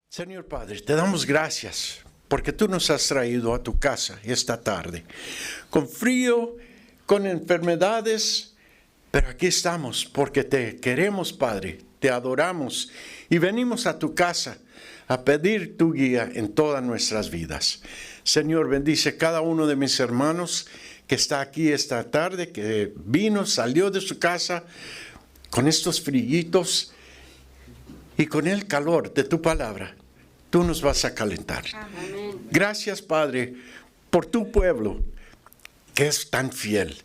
Señor Padre, te damos gracias porque tú nos has traído a tu casa esta tarde, con frío, con enfermedades, pero aquí estamos porque te queremos, Padre, te adoramos y venimos a tu casa a pedir tu guía en todas nuestras vidas. Señor, bendice cada uno de mis hermanos que está aquí esta tarde, que vino, salió de su casa con estos frillitos y con el calor de tu palabra. Tú nos vas a calentar. Amén. Gracias, Padre, por tu pueblo que es tan fiel.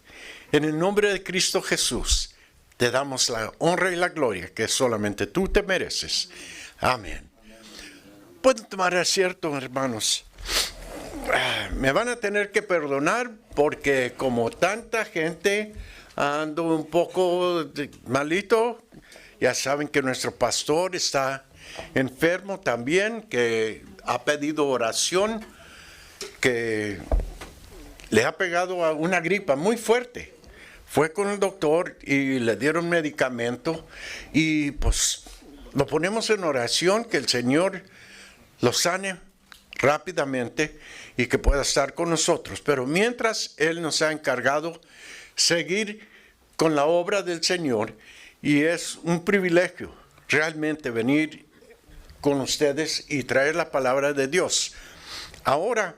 En el nombre de Cristo Jesús, te damos la honra y la gloria que solamente tú te mereces. Amén. Pueden tomar asiento, hermanos. Me van a tener que perdonar porque como tanta gente ando un poco malito. Ya saben que nuestro pastor está enfermo también, que ha pedido oración, que le ha pegado a una gripa muy fuerte. Fue con el doctor y le dieron medicamento y pues lo ponemos en oración, que el Señor lo sane rápidamente y que pueda estar con nosotros. Pero mientras Él nos ha encargado seguir con la obra del Señor, y es un privilegio realmente venir con ustedes y traer la palabra de Dios. Ahora,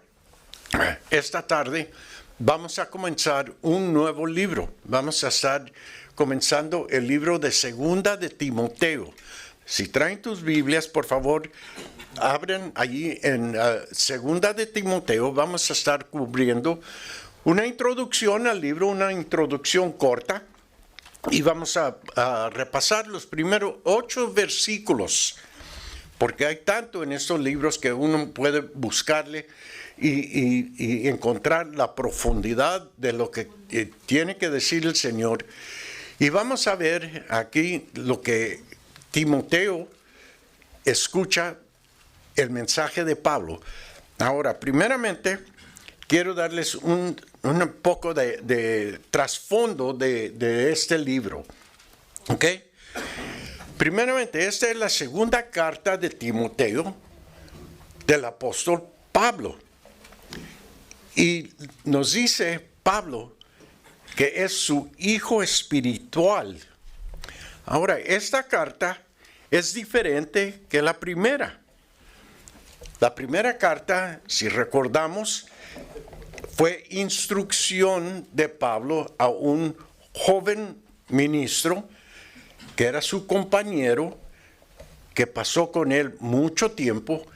esta tarde, vamos a comenzar un nuevo libro. Vamos a estar comenzando el libro de Segunda de Timoteo. Si traen tus Biblias, por favor, abren allí en Segunda de Timoteo. Vamos a estar cubriendo una introducción al libro, una introducción corta. Y vamos a repasar los primeros 8 versículos, porque hay tanto en estos libros que uno puede buscarle y encontrar la profundidad de lo que tiene que decir el Señor. Y vamos a ver aquí lo que Timoteo escucha, el mensaje de Pablo. Ahora, primeramente, quiero darles un poco de trasfondo de este libro. ¿Ok? Primeramente, esta es la segunda carta de Timoteo del apóstol Pablo. Y nos dice Pablo que es su hijo espiritual. Ahora, esta carta es diferente que la primera. La primera carta, si recordamos, fue instrucción de Pablo a un joven ministro que era su compañero, que pasó con él mucho tiempo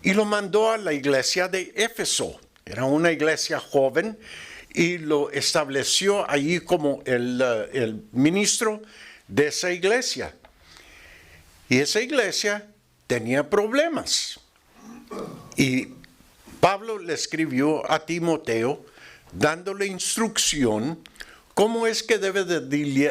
y lo mandó a la iglesia de Éfeso. Era una iglesia joven y lo estableció allí como el ministro de esa iglesia. Y esa iglesia tenía problemas. Y Pablo le escribió a Timoteo dándole instrucción cómo es que debe de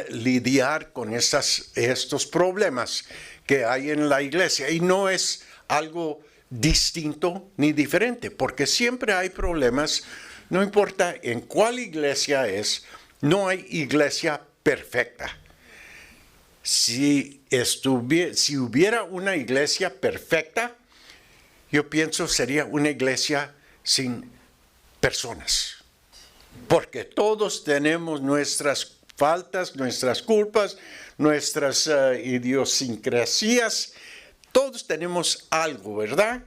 lidiar con estos problemas que hay en la iglesia. Y no es algo distinto ni diferente, porque siempre hay problemas, no importa en cuál iglesia es, no hay iglesia perfecta. Si hubiera una iglesia perfecta, yo pienso sería una iglesia sin personas. Porque todos tenemos nuestras faltas, nuestras culpas, nuestras idiosincrasias. Todos tenemos algo, ¿verdad?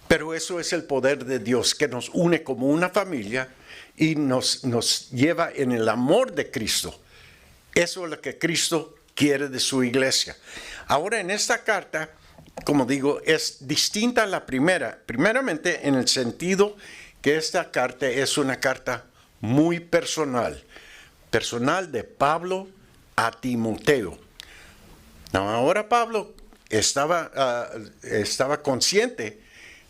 Pero eso es el poder de Dios que nos une como una familia y nos lleva en el amor de Cristo. Eso es lo que Cristo quiere de su iglesia. Ahora en esta carta, como digo, es distinta a la primera. Primeramente, en el sentido que esta carta es una carta muy personal. Personal de Pablo a Timoteo. Ahora Pablo estaba consciente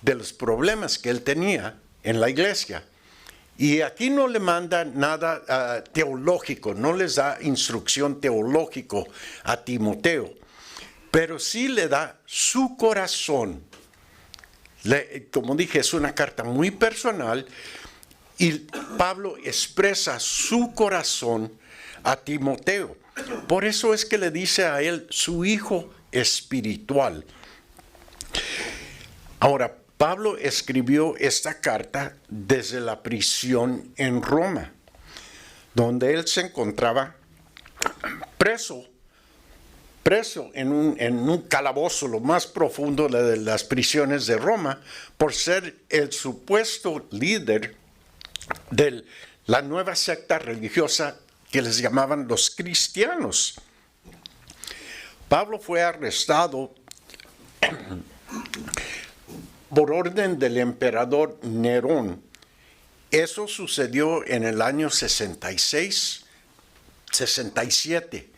de los problemas que él tenía en la iglesia. Y aquí no le manda nada teológico, no les da instrucción teológico a Timoteo. Pero sí le da su corazón. Como dije, es una carta muy personal y Pablo expresa su corazón a Timoteo. Por eso es que le dice a él su hijo espiritual. Ahora, Pablo escribió esta carta desde la prisión en Roma, donde él se encontraba preso en un calabozo, lo más profundo de las prisiones de Roma, por ser el supuesto líder de la nueva secta religiosa que les llamaban los cristianos. Pablo fue arrestado por orden del emperador Nerón. Eso sucedió en el año 66, 67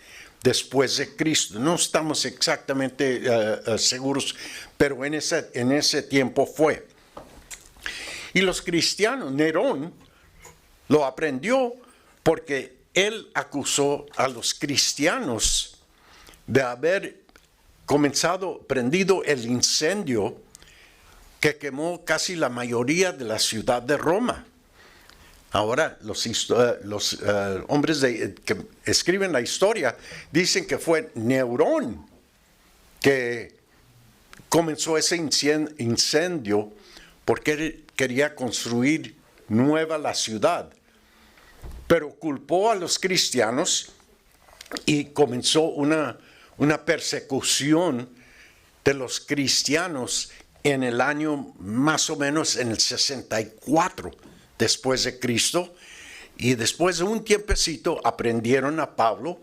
después de Cristo. No estamos exactamente seguros, pero en ese tiempo fue. Y los cristianos, Nerón lo aprendió porque él acusó a los cristianos de haber prendido el incendio que quemó casi la mayoría de la ciudad de Roma. Ahora, los hombres que escriben la historia dicen que fue Nerón que comenzó ese incendio porque él quería construir nueva la ciudad. Pero culpó a los cristianos y comenzó una persecución de los cristianos en el año más o menos en el 64 después de Cristo, y después de un tiempecito aprendieron a Pablo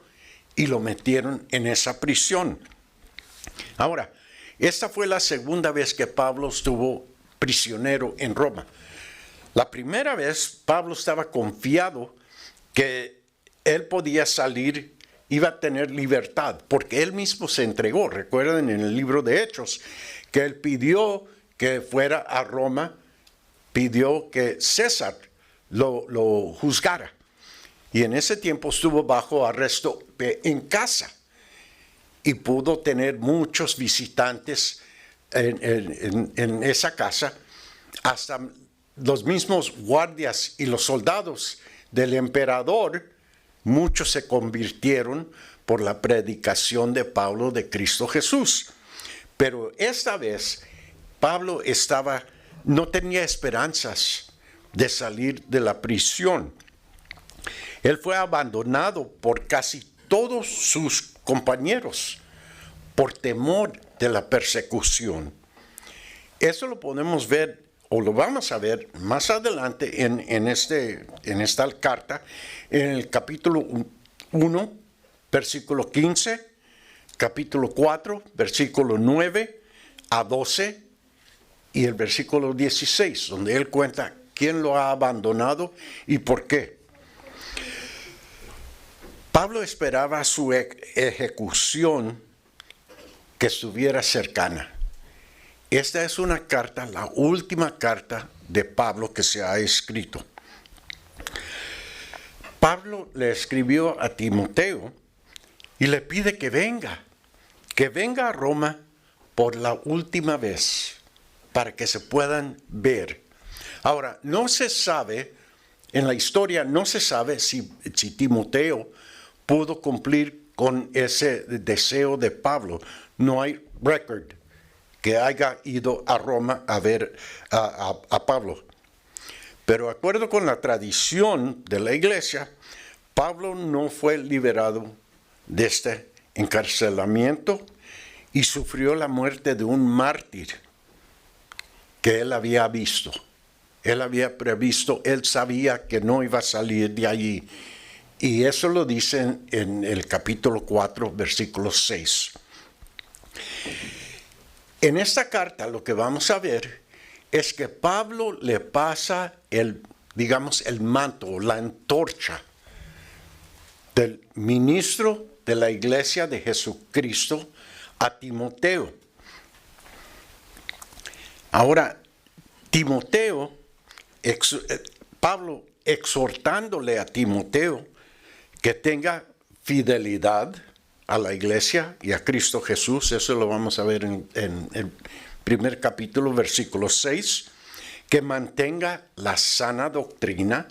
y lo metieron en esa prisión. Ahora, esta fue la segunda vez que Pablo estuvo prisionero en Roma. La primera vez Pablo estaba confiado que él podía salir, iba a tener libertad, porque él mismo se entregó. Recuerden en el libro de Hechos que él pidió que fuera a Roma, pidió que César lo juzgara. Y en ese tiempo estuvo bajo arresto en casa y pudo tener muchos visitantes en esa casa. Hasta los mismos guardias y los soldados del emperador, muchos se convirtieron por la predicación de Pablo de Cristo Jesús. Pero esta vez Pablo no tenía esperanzas de salir de la prisión. Él fue abandonado por casi todos sus compañeros por temor de la persecución. Eso lo podemos ver, o lo vamos a ver más adelante en esta carta, en el capítulo 1, versículo 15, capítulo 4, versículo 9 a 12, y el versículo 16, donde él cuenta quién lo ha abandonado y por qué. Pablo esperaba su ejecución que estuviera cercana. Esta es una carta, la última carta de Pablo que se ha escrito. Pablo le escribió a Timoteo y le pide que venga a Roma por la última vez, para que se puedan ver. Ahora, no se sabe, en la historia no se sabe si Timoteo pudo cumplir con ese deseo de Pablo. No hay record que haya ido a Roma a ver a Pablo. Pero de acuerdo con la tradición de la iglesia, Pablo no fue liberado de este encarcelamiento y sufrió la muerte de un mártir que él había visto. Él había previsto, él sabía que no iba a salir de allí. Y eso lo dice en el capítulo 4, versículo 6. En esta carta lo que vamos a ver es que Pablo le pasa el manto, la antorcha del ministro de la iglesia de Jesucristo a Timoteo. Ahora, Pablo exhortándole a Timoteo que tenga fidelidad a la iglesia y a Cristo Jesús. Eso lo vamos a ver en el primer capítulo, versículo 6, que mantenga la sana doctrina,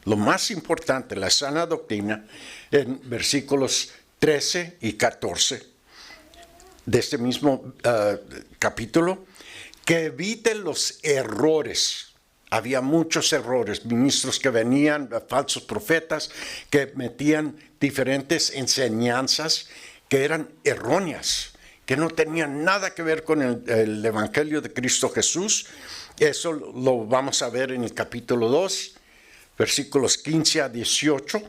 lo más importante, la sana doctrina, en versículos 13 y 14 de este mismo capítulo, que evite los errores. Había muchos errores, ministros que venían, falsos profetas, que metían diferentes enseñanzas que eran erróneas, que no tenían nada que ver con el Evangelio de Cristo Jesús. Eso lo vamos a ver en el capítulo 2, versículos 15 a 18,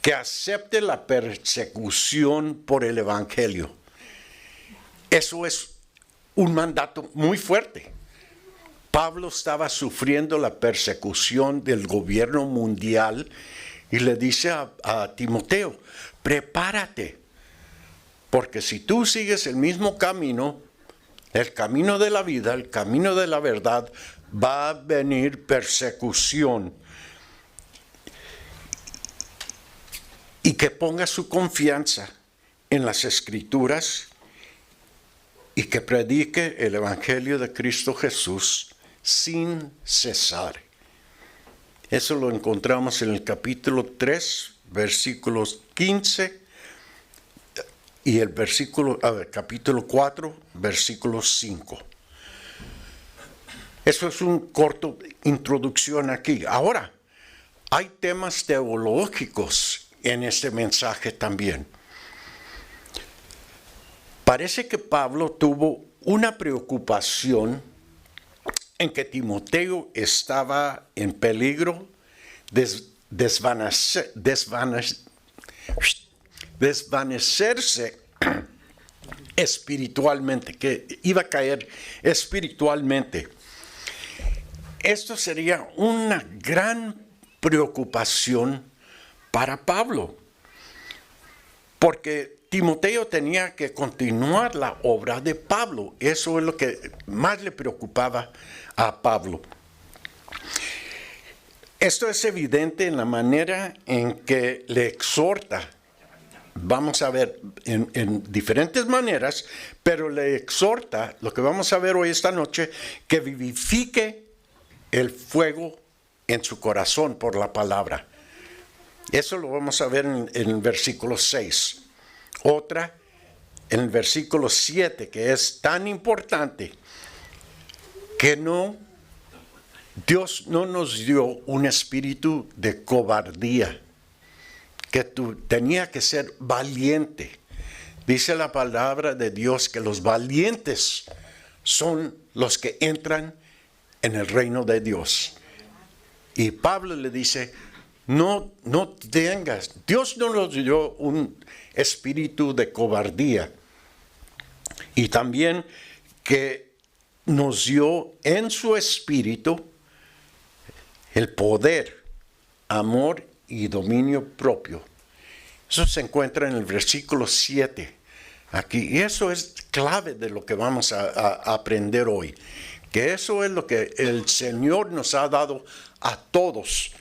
que acepte la persecución por el Evangelio. Eso es un mandato muy fuerte. Pablo estaba sufriendo la persecución del gobierno mundial y le dice a Timoteo, prepárate, porque si tú sigues el mismo camino, el camino de la vida, el camino de la verdad, va a venir persecución. Y que ponga su confianza en las Escrituras y que predique el Evangelio de Cristo Jesús sin cesar. Eso lo encontramos en el capítulo 3, versículos 15 y el capítulo 4, versículo 5. Eso es un corto introducción aquí. Ahora, hay temas teológicos en este mensaje también. Parece que Pablo tuvo una preocupación en que Timoteo estaba en peligro de desvanecerse espiritualmente, que iba a caer espiritualmente. Esto sería una gran preocupación para Pablo, porque Timoteo tenía que continuar la obra de Pablo. Eso es lo que más le preocupaba a Pablo. Esto es evidente en la manera en que le exhorta. Vamos a ver en diferentes maneras, pero le exhorta, lo que vamos a ver hoy esta noche, que vivifique el fuego en su corazón por la palabra. Eso lo vamos a ver en el versículo 6. Otra, en el versículo 7, que es tan importante, que Dios no nos dio un espíritu de cobardía, que tú tenía que ser valiente. Dice la palabra de Dios que los valientes son los que entran en el reino de Dios. Y Pablo le dice, no tengas, Dios no nos dio un espíritu de cobardía. Y también que nos dio en su espíritu el poder, amor y dominio propio. Eso se encuentra en el versículo 7 aquí. Y eso es clave de lo que vamos a aprender hoy. Que eso es lo que el Señor nos ha dado a todos.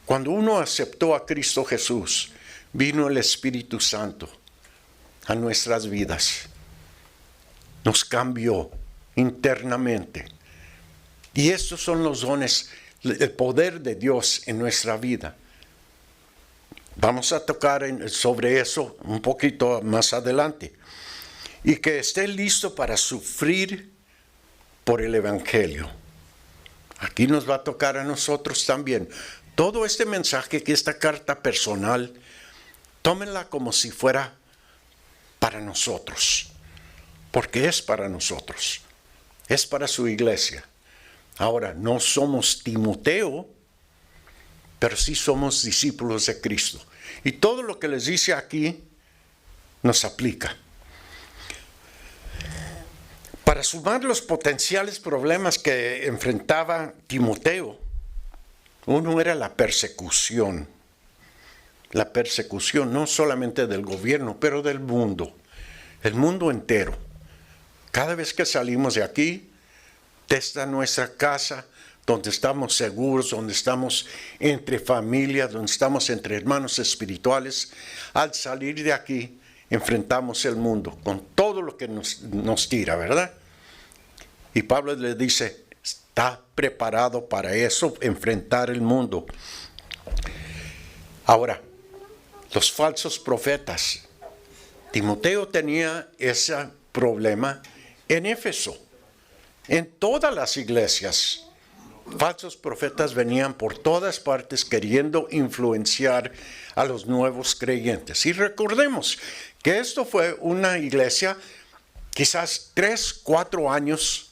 Cuando uno aceptó a Cristo Jesús, vino el Espíritu Santo a nuestras vidas. Nos cambió internamente. Y estos son los dones, el poder de Dios en nuestra vida. Vamos a tocar sobre eso un poquito más adelante. Y que esté listo para sufrir por el Evangelio. Aquí nos va a tocar a nosotros también. Todo este mensaje, que esta carta personal, tómenla como si fuera para nosotros. Porque es para nosotros. Es para su iglesia. Ahora, no somos Timoteo, pero sí somos discípulos de Cristo. Y todo lo que les dice aquí nos aplica. Para sumar los potenciales problemas que enfrentaba Timoteo, uno era la persecución. La persecución no solamente del gobierno, pero del mundo. El mundo entero. Cada vez que salimos de aquí, desde nuestra casa, donde estamos seguros, donde estamos entre familia, donde estamos entre hermanos espirituales, al salir de aquí, enfrentamos el mundo con todo lo que nos tira, ¿verdad? Y Pablo le dice, está preparado para eso, enfrentar el mundo. Ahora, los falsos profetas. Timoteo tenía ese problema en Éfeso. En todas las iglesias, falsos profetas venían por todas partes queriendo influenciar a los nuevos creyentes. Y recordemos que esto fue una iglesia quizás 3, 4 años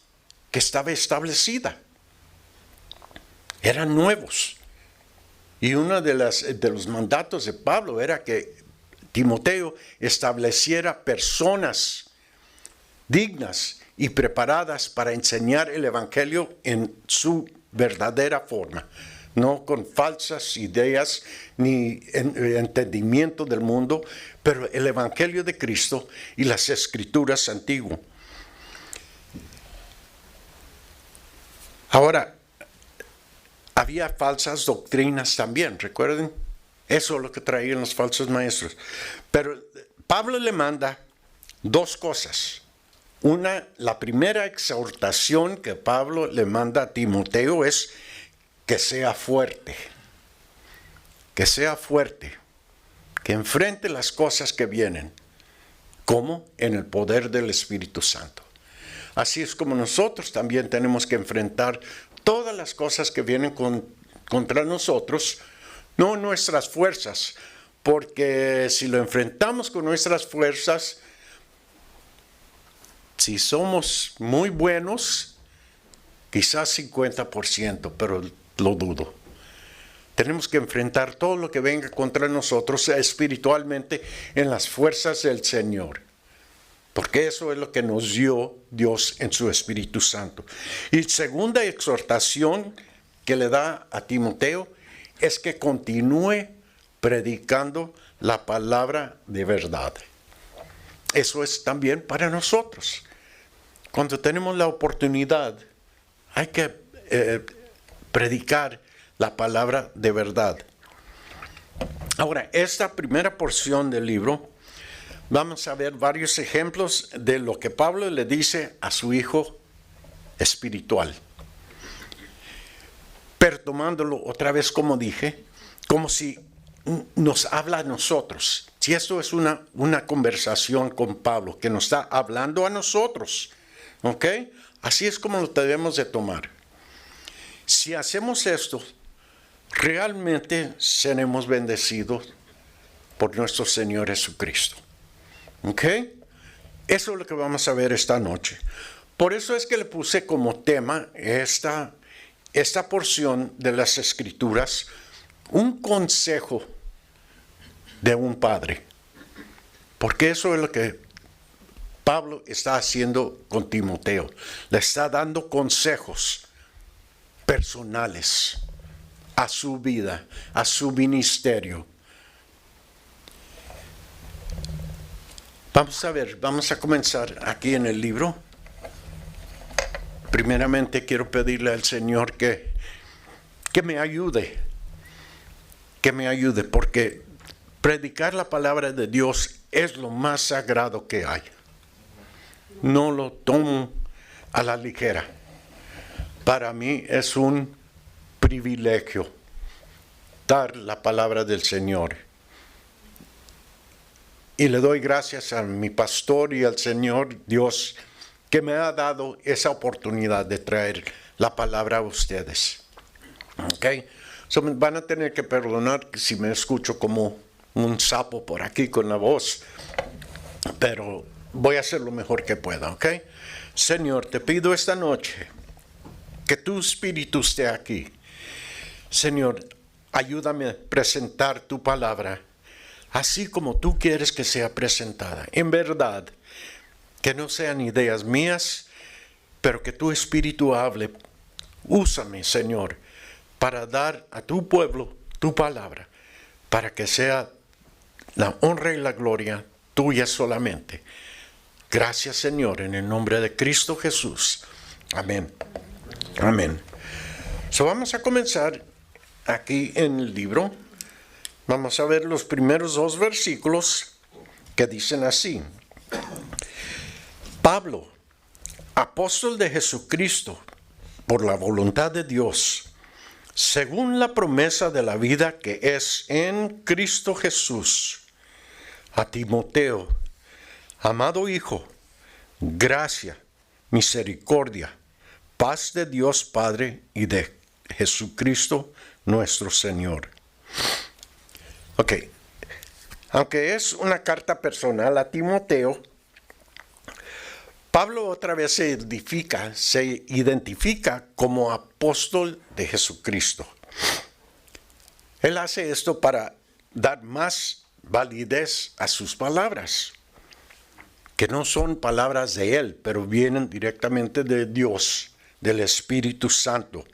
que estaba establecida. Eran nuevos. Y uno de los mandatos de Pablo era que Timoteo estableciera personas dignas y preparadas para enseñar el Evangelio en su verdadera forma, no con falsas ideas ni entendimiento del mundo, pero el Evangelio de Cristo y las Escrituras antiguas. Ahora, había falsas doctrinas también, recuerden, eso es lo que traían los falsos maestros. Pero Pablo le manda 2 cosas. La primera exhortación que Pablo le manda a Timoteo es que sea fuerte, que enfrente las cosas que vienen, como en el poder del Espíritu Santo. Así es como nosotros también tenemos que enfrentar todas las cosas que vienen contra nosotros, no nuestras fuerzas, porque si lo enfrentamos con nuestras fuerzas, si somos muy buenos, quizás 50%, pero lo dudo. Tenemos que enfrentar todo lo que venga contra nosotros espiritualmente en las fuerzas del Señor. Porque eso es lo que nos dio Dios en su Espíritu Santo. Y segunda exhortación que le da a Timoteo es que continúe predicando la palabra de verdad. Eso es también para nosotros. Cuando tenemos la oportunidad, hay que predicar la palabra de verdad. Ahora, esta primera porción del libro, vamos a ver varios ejemplos de lo que Pablo le dice a su hijo espiritual. Pero tomándolo otra vez, como dije, como si nos habla a nosotros. Si esto es una conversación con Pablo, que nos está hablando a nosotros, ¿ok? Así es como lo debemos de tomar. Si hacemos esto, realmente seremos bendecidos por nuestro Señor Jesucristo. ¿Ok? Eso es lo que vamos a ver esta noche. Por eso es que le puse como tema esta porción de las Escrituras, un consejo de un padre. Porque eso es lo que Pablo está haciendo con Timoteo. Le está dando consejos personales a su vida, a su ministerio. Vamos a ver, vamos a comenzar aquí en el libro. Primeramente quiero pedirle al Señor que me ayude, porque predicar la palabra de Dios es lo más sagrado que hay. No lo tomo a la ligera. Para mí es un privilegio dar la palabra del Señor. Y le doy gracias a mi pastor y al Señor Dios que me ha dado esa oportunidad de traer la palabra a ustedes. ¿Ok? So, van a tener que perdonar si me escucho como un sapo por aquí con la voz. Pero voy a hacer lo mejor que pueda. ¿Ok? Señor, te pido esta noche que tu Espíritu esté aquí. Señor, ayúdame a presentar tu palabra así como tú quieres que sea presentada. En verdad, que no sean ideas mías, pero que tu Espíritu hable. Úsame, Señor, para dar a tu pueblo tu palabra, para que sea la honra y la gloria tuya solamente. Gracias, Señor, en el nombre de Cristo Jesús. Amén. Amén. So, vamos a comenzar aquí en el libro. Vamos a ver los primeros 2 versículos que dicen así. Pablo, apóstol de Jesucristo, por la voluntad de Dios, según la promesa de la vida que es en Cristo Jesús, a Timoteo, amado hijo, gracia, misericordia, Paz de Dios Padre y de Jesucristo nuestro Señor. Ok, aunque es una carta personal a Timoteo, Pablo otra vez se identifica como apóstol de Jesucristo. Él hace esto para dar más validez a sus palabras, que no son palabras de él, pero vienen directamente de Dios, del Espíritu Santo.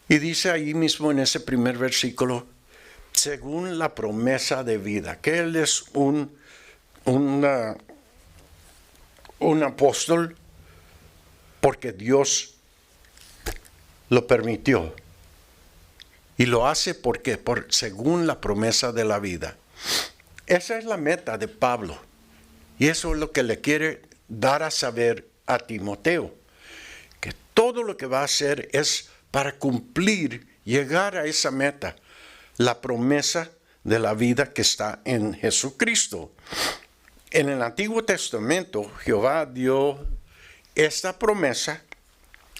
Y dice ahí mismo en ese primer versículo, según la promesa de vida, que él es un apóstol porque Dios lo permitió. Y lo hace porque según la promesa de la vida. Esa es la meta de Pablo. Y eso es lo que le quiere dar a saber a Timoteo. Que todo lo que va a hacer es para cumplir, llegar a esa meta. La promesa de la vida que está en Jesucristo. En el Antiguo Testamento, Jehová dio esta promesa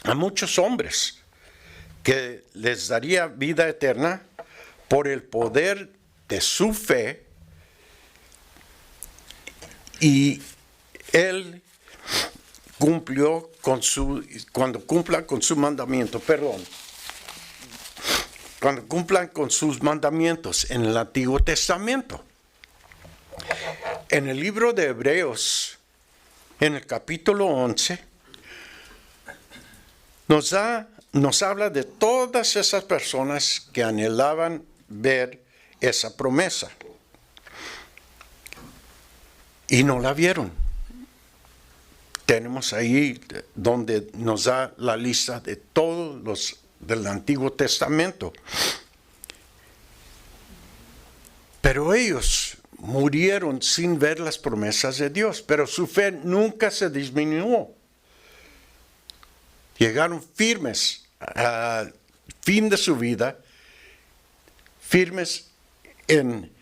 a muchos hombres, que les daría vida eterna por el poder de su fe, y él cumplió cuando cumplan con sus mandamientos en el Antiguo Testamento. En el libro de Hebreos, en el capítulo 11, nos habla de todas esas personas que anhelaban ver esa promesa y no la vieron. Tenemos ahí donde nos da la lista de todos los del Antiguo Testamento. Pero ellos murieron sin ver las promesas de Dios, pero su fe nunca se disminuyó. Llegaron firmes al fin de su vida, firmes en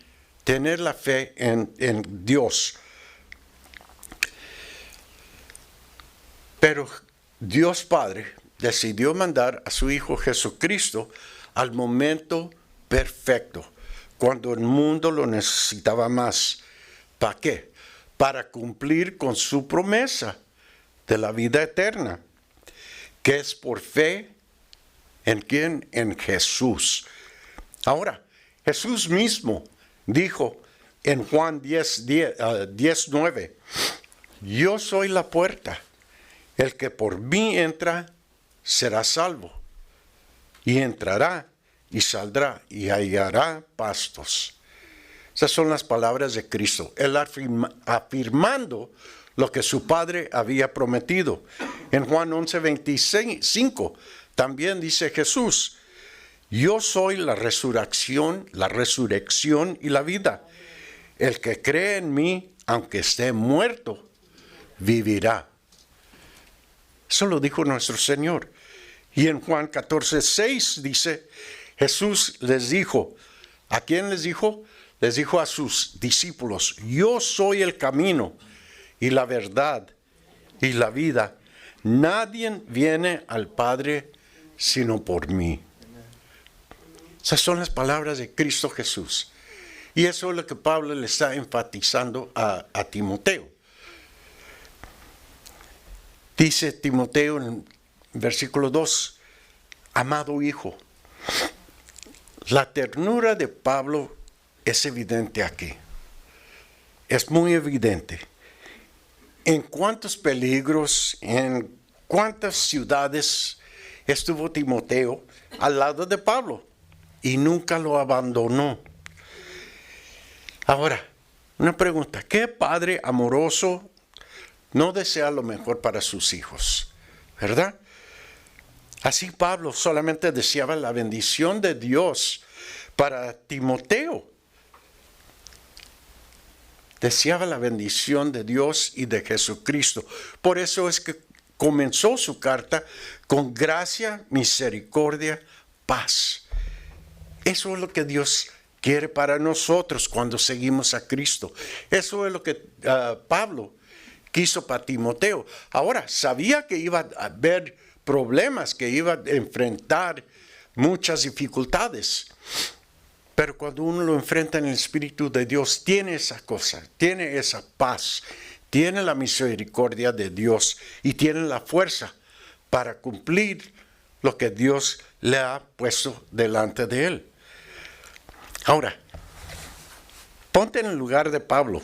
tener la fe en Dios. Pero Dios Padre decidió mandar a su Hijo Jesucristo al momento perfecto, cuando el mundo lo necesitaba más. ¿Para qué? Para cumplir con su promesa de la vida eterna, que es por fe en quién, en Jesús. Ahora, Jesús mismo dijo en Juan 10:9, yo soy la puerta, el que por mí entra será salvo, y entrará y saldrá y hallará pastos. Esas son las palabras de Cristo, él afirmando lo que su Padre había prometido. En Juan 11:25 también dice Jesús, yo soy la resurrección y la vida. El que cree en mí, aunque esté muerto, vivirá. Eso lo dijo nuestro Señor. Y en Juan 14:6 dice, Jesús les dijo, ¿a quién les dijo? Les dijo a sus discípulos, yo soy el camino y la verdad y la vida. Nadie viene al Padre sino por mí. Esas son las palabras de Cristo Jesús. Y eso es lo que Pablo le está enfatizando a Timoteo. Dice Timoteo en versículo 2, amado hijo, la ternura de Pablo es evidente aquí. Es muy evidente. En cuántos peligros, en cuántas ciudades estuvo Timoteo al lado de Pablo y nunca lo abandonó. Ahora, una pregunta, ¿qué padre amoroso no desea lo mejor para sus hijos? ¿Verdad? Así Pablo solamente deseaba la bendición de Dios para Timoteo. Deseaba la bendición de Dios y de Jesucristo. Por eso es que comenzó su carta con gracia, misericordia, paz. Eso es lo que Dios quiere para nosotros cuando seguimos a Cristo. Eso es lo que Pablo quiso para Timoteo. Ahora, sabía que iba a haber problemas, que iba a enfrentar muchas dificultades. Pero cuando uno lo enfrenta en el Espíritu de Dios, tiene esa cosa, tiene esa paz, tiene la misericordia de Dios y tiene la fuerza para cumplir lo que Dios le ha puesto delante de él. Ahora, ponte en el lugar de Pablo.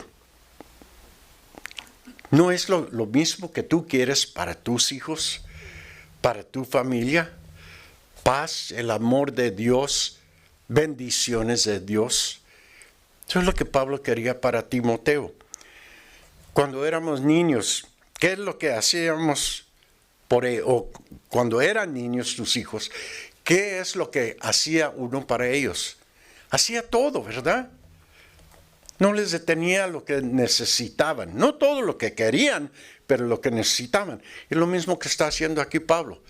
¿No es lo mismo que tú quieres para tus hijos, para tu familia? Paz, el amor de Dios, bendiciones de Dios. Eso es lo que Pablo quería para Timoteo. Cuando éramos niños, ¿qué es lo que hacíamos por ellos? O cuando eran niños tus hijos, ¿qué es lo que hacía uno para ellos? Hacía todo, ¿verdad? No les detenía lo que necesitaban. No todo lo que querían, pero lo que necesitaban. Es lo mismo que está haciendo aquí Pablo,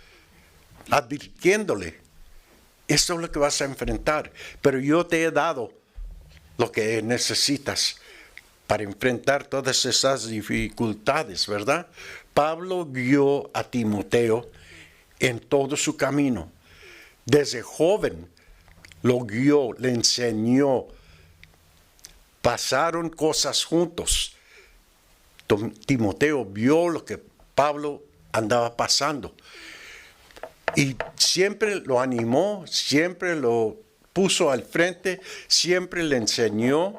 advirtiéndole. Esto es lo que vas a enfrentar, pero yo te he dado lo que necesitas para enfrentar todas esas dificultades, ¿verdad? Pablo guió a Timoteo en todo su camino. Desde joven lo guió, le enseñó. Pasaron cosas juntos. Timoteo vio lo que Pablo andaba pasando. Y siempre lo animó, siempre lo puso al frente, siempre le enseñó.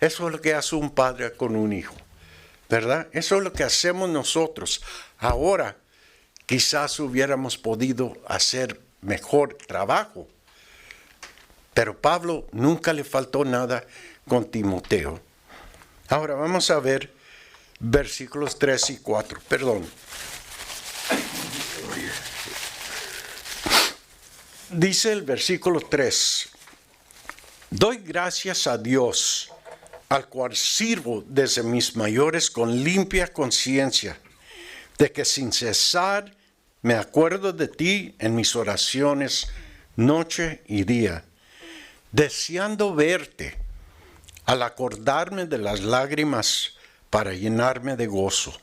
Eso es lo que hace un padre con un hijo, ¿verdad? Eso es lo que hacemos nosotros. Ahora, quizás hubiéramos podido hacer mejor trabajo, pero Pablo nunca le faltó nada con Timoteo. Ahora vamos a ver versículos 3 y 4. Perdón. Dice el versículo 3, doy gracias a Dios, al cual sirvo desde mis mayores con limpia conciencia, de que sin cesar me acuerdo de ti en mis oraciones noche y día, deseando verte, al acordarme de las lágrimas para llenarme de gozo.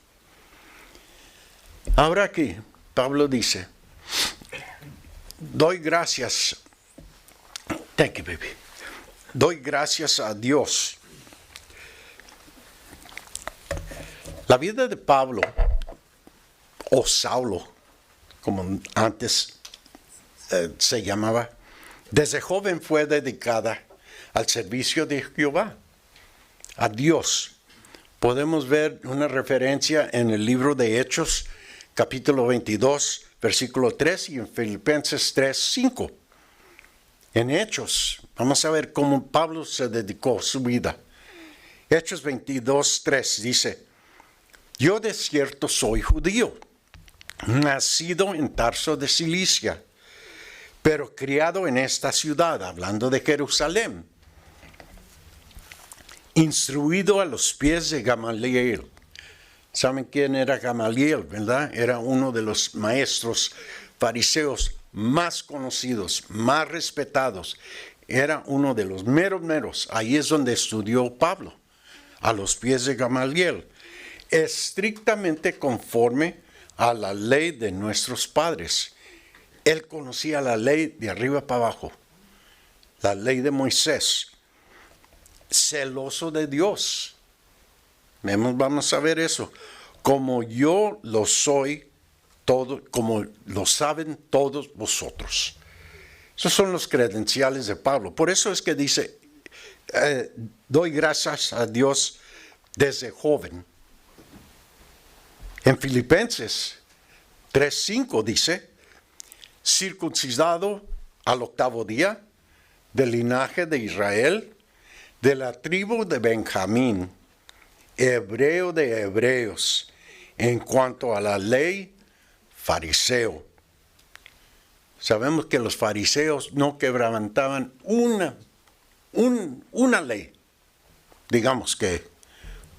Ahora aquí, Pablo dice, doy gracias, thank you, baby. Doy gracias a Dios. La vida de Pablo, o Saulo, como antes se llamaba, desde joven fue dedicada al servicio de Jehová, a Dios. Podemos ver una referencia en el libro de Hechos, capítulo 22, versículo 3, y en Filipenses 3, 5. En Hechos, vamos a ver cómo Pablo se dedicó su vida. Hechos 22, 3 dice, yo de cierto soy judío, nacido en Tarso de Cilicia, pero criado en esta ciudad, hablando de Jerusalén, instruido a los pies de Gamaliel. ¿Saben quién era Gamaliel, verdad? Era uno de los maestros fariseos más conocidos, más respetados. Era uno de los meros. Ahí es donde estudió Pablo, a los pies de Gamaliel, estrictamente conforme a la ley de nuestros padres. Él conocía la ley de arriba para abajo, la ley de Moisés, celoso de Dios. Vamos a ver eso. Como yo lo soy, todo, como lo saben todos vosotros. Esos son los credenciales de Pablo. Por eso es que dice, doy gracias a Dios desde joven. En Filipenses 3:5 dice, circuncidado al 8º día, del linaje de Israel, de la tribu de Benjamín, hebreo de hebreos, en cuanto a la ley, fariseo. Sabemos que los fariseos no quebrantaban una ley. Digamos que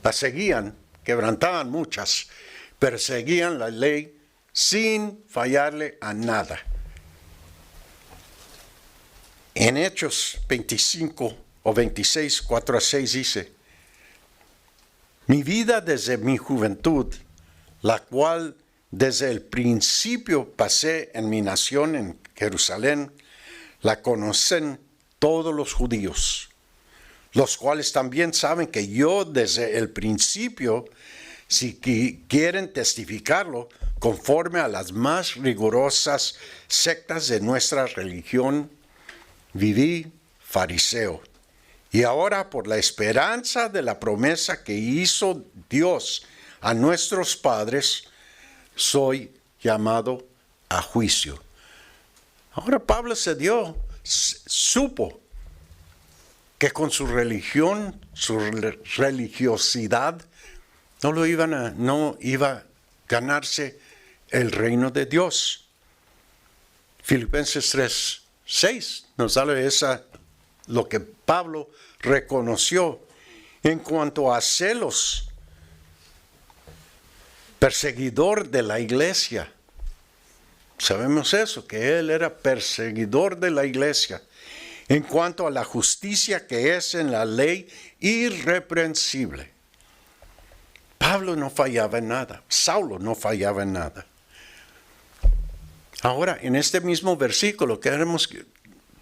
la seguían, quebrantaban muchas, pero seguían la ley sin fallarle a nada. En Hechos 25 o 26, 4 a 6 dice, Mi vida desde mi juventud, la cual desde el principio pasé en mi nación en Jerusalén, la conocen todos los judíos, los cuales también saben que yo desde el principio, si quieren testificarlo, conforme a las más rigurosas sectas de nuestra religión, viví fariseo. Y ahora por la esperanza de la promesa que hizo Dios a nuestros padres, soy llamado a juicio. Ahora Pablo supo que con su religión, su religiosidad, no iba a ganarse el reino de Dios. Filipenses 3:6 nos da lo que Pablo reconoció en cuanto a celos, perseguidor de la iglesia. Sabemos eso, que él era perseguidor de la iglesia. En cuanto a la justicia que es en la ley, irreprensible. Pablo no fallaba en nada, Saulo no fallaba en nada. Ahora, en este mismo versículo, queremos que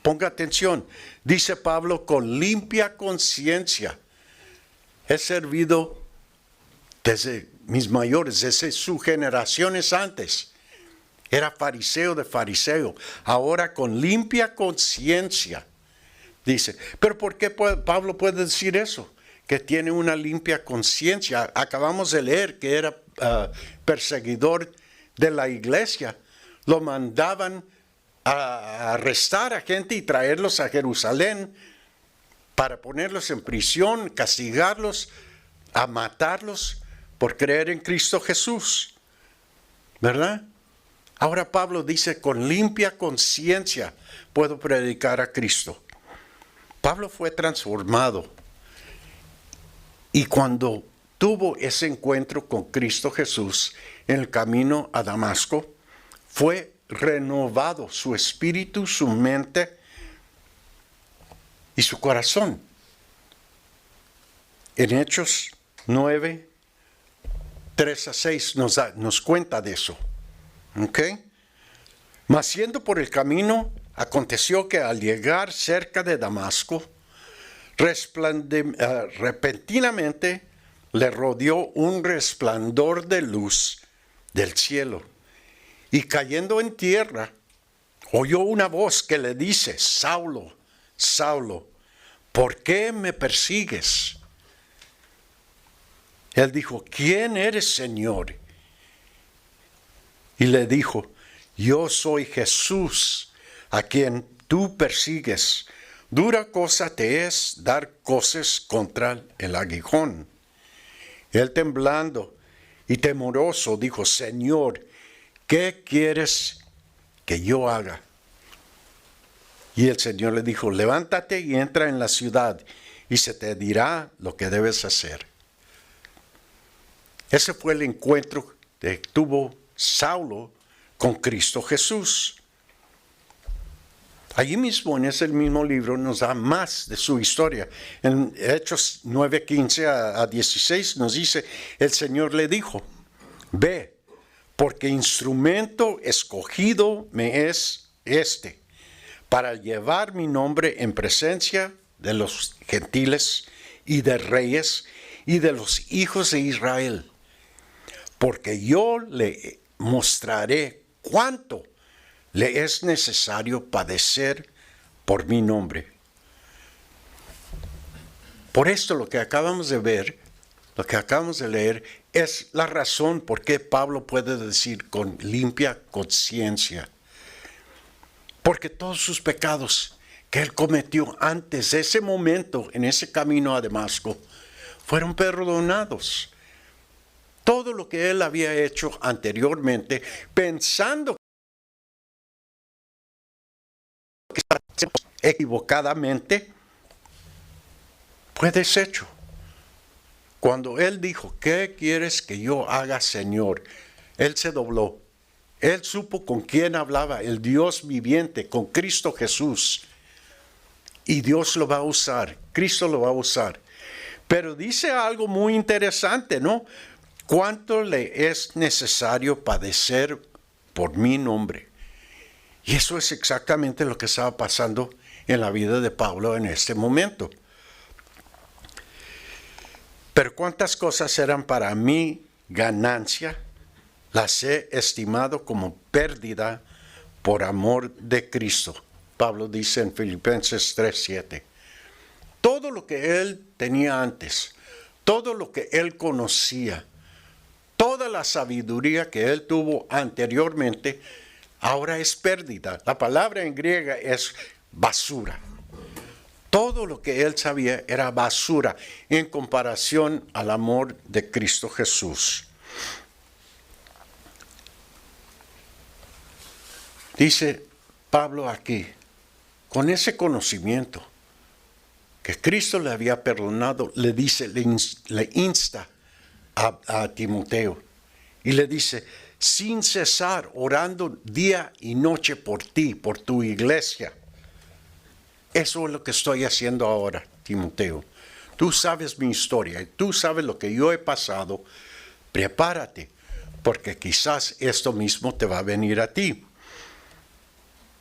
ponga atención. Dice Pablo, con limpia conciencia he servido desde mis mayores, desde sus generaciones antes. Era fariseo de fariseo. Ahora con limpia conciencia. Dice, pero ¿por qué Pablo puede decir eso? Que tiene una limpia conciencia. Acabamos de leer que era perseguidor de la iglesia. Lo mandaban a arrestar a gente y traerlos a Jerusalén para ponerlos en prisión, castigarlos, a matarlos por creer en Cristo Jesús. ¿Verdad? Ahora Pablo dice, con limpia conciencia puedo predicar a Cristo. Pablo fue transformado y cuando tuvo ese encuentro con Cristo Jesús en el camino a Damasco, fue renovado su espíritu, su mente y su corazón. En Hechos 9, 3-6 nos cuenta de eso. ¿Ok? Mas siendo por el camino, aconteció que al llegar cerca de Damasco, repentinamente le rodeó un resplandor de luz del cielo. Y cayendo en tierra, oyó una voz que le dice, Saulo, Saulo, ¿por qué me persigues? Él dijo, ¿quién eres, Señor? Y le dijo, yo soy Jesús, a quien tú persigues. Dura cosa te es dar coces contra el aguijón. Él temblando y temeroso dijo, Señor, ¿qué quieres que yo haga? Y el Señor le dijo, levántate y entra en la ciudad, y se te dirá lo que debes hacer. Ese fue el encuentro que tuvo Saulo con Cristo Jesús. Allí mismo, en ese mismo libro, nos da más de su historia. En Hechos 9:15-16 nos dice, el Señor le dijo, ve, porque instrumento escogido me es este, para llevar mi nombre en presencia de los gentiles y de reyes y de los hijos de Israel. Porque yo le mostraré cuánto le es necesario padecer por mi nombre. Por esto lo que acabamos de ver, lo que acabamos de leer, es la razón por qué Pablo puede decir con limpia conciencia. Porque todos sus pecados que él cometió antes de ese momento, en ese camino a Damasco, fueron perdonados. Todo lo que él había hecho anteriormente, pensando que estaba equivocadamente, fue deshecho. Cuando él dijo, ¿qué quieres que yo haga, Señor? Él se dobló. Él supo con quién hablaba, el Dios viviente, con Cristo Jesús. Y Dios lo va a usar, Cristo lo va a usar. Pero dice algo muy interesante, ¿no? ¿Cuánto le es necesario padecer por mi nombre? Y eso es exactamente lo que estaba pasando en la vida de Pablo en este momento. Pero cuántas cosas eran para mí ganancia, las he estimado como pérdida por amor de Cristo. Pablo dice en Filipenses 3:7. Todo lo que él tenía antes, todo lo que él conocía, toda la sabiduría que él tuvo anteriormente, ahora es pérdida. La palabra en griega es basura. Todo lo que él sabía era basura en comparación al amor de Cristo Jesús. Dice Pablo aquí, con ese conocimiento que Cristo le había perdonado, le dice, le insta a Timoteo y le dice, sin cesar orando día y noche por ti, por tu iglesia. Eso es lo que estoy haciendo ahora, Timoteo. Tú sabes mi historia y tú sabes lo que yo he pasado. Prepárate, porque quizás esto mismo te va a venir a ti.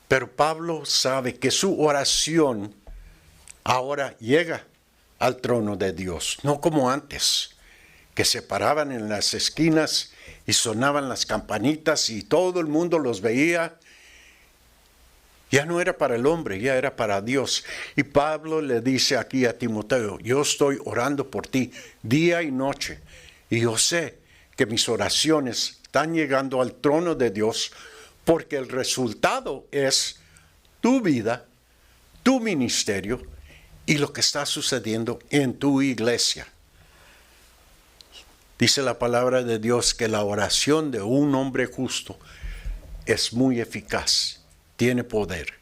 Pero Pablo sabe que su oración ahora llega al trono de Dios, no como antes, que se paraban en las esquinas y sonaban las campanitas y todo el mundo los veía. Ya no era para el hombre, ya era para Dios. Y Pablo le dice aquí a Timoteo, yo estoy orando por ti día y noche. Y yo sé que mis oraciones están llegando al trono de Dios porque el resultado es tu vida, tu ministerio y lo que está sucediendo en tu iglesia. Dice la palabra de Dios que la oración de un hombre justo es muy eficaz, tiene poder.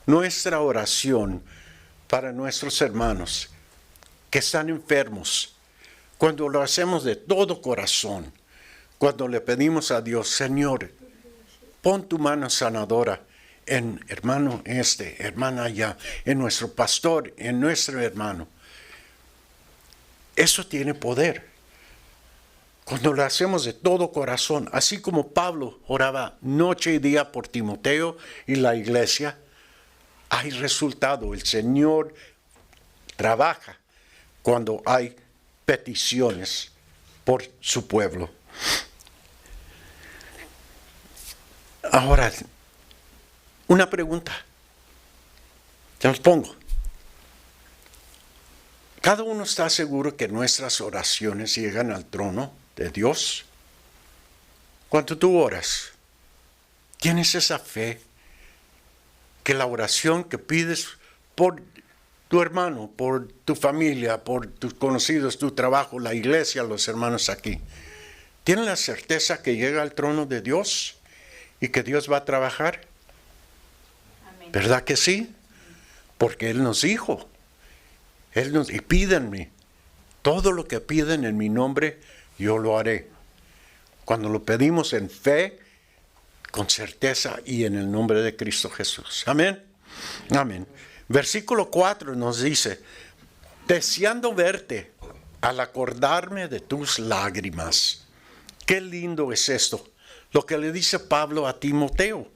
Nuestra oración para nuestros hermanos que están enfermos, cuando lo hacemos de todo corazón, cuando le pedimos a Dios, Señor, pon tu mano sanadora en hermano hermana allá, en nuestro pastor, en nuestro hermano. Eso tiene poder. Cuando lo hacemos de todo corazón, así como Pablo oraba noche y día por Timoteo y la iglesia, hay resultado. El Señor trabaja cuando hay peticiones por su pueblo. Ahora, una pregunta. Te los pongo. ¿Cada uno está seguro que nuestras oraciones llegan al trono de Dios? Cuando tú oras, ¿tienes esa fe que la oración que pides por tu hermano, por tu familia, por tus conocidos, tu trabajo, la iglesia, los hermanos aquí, ¿tienes la certeza que llega al trono de Dios y que Dios va a trabajar? Amén. ¿Verdad que sí? Porque Él nos dijo, y pídanme, todo lo que piden en mi nombre, yo lo haré. Cuando lo pedimos en fe, con certeza y en el nombre de Cristo Jesús. Amén. Amén. Versículo 4 nos dice, deseando verte al acordarme de tus lágrimas. Qué lindo es esto, lo que le dice Pablo a Timoteo.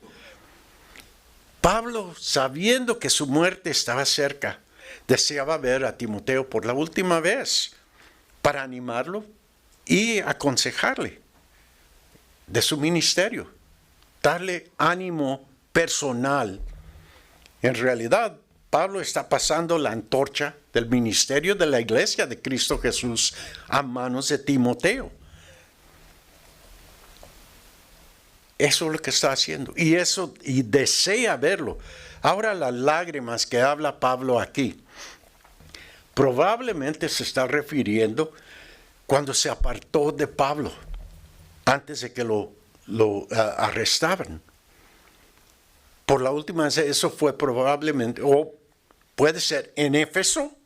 Pablo, sabiendo que su muerte estaba cerca, deseaba ver a Timoteo por la última vez para animarlo y aconsejarle de su ministerio, darle ánimo personal. En realidad, Pablo está pasando la antorcha del ministerio de la iglesia de Cristo Jesús a manos de Timoteo. Eso es lo que está haciendo. Y desea verlo. Ahora las lágrimas que habla Pablo aquí, probablemente se está refiriendo cuando se apartó de Pablo, antes de que lo arrestaran. Por la última vez, eso fue probablemente, o puede ser en Éfeso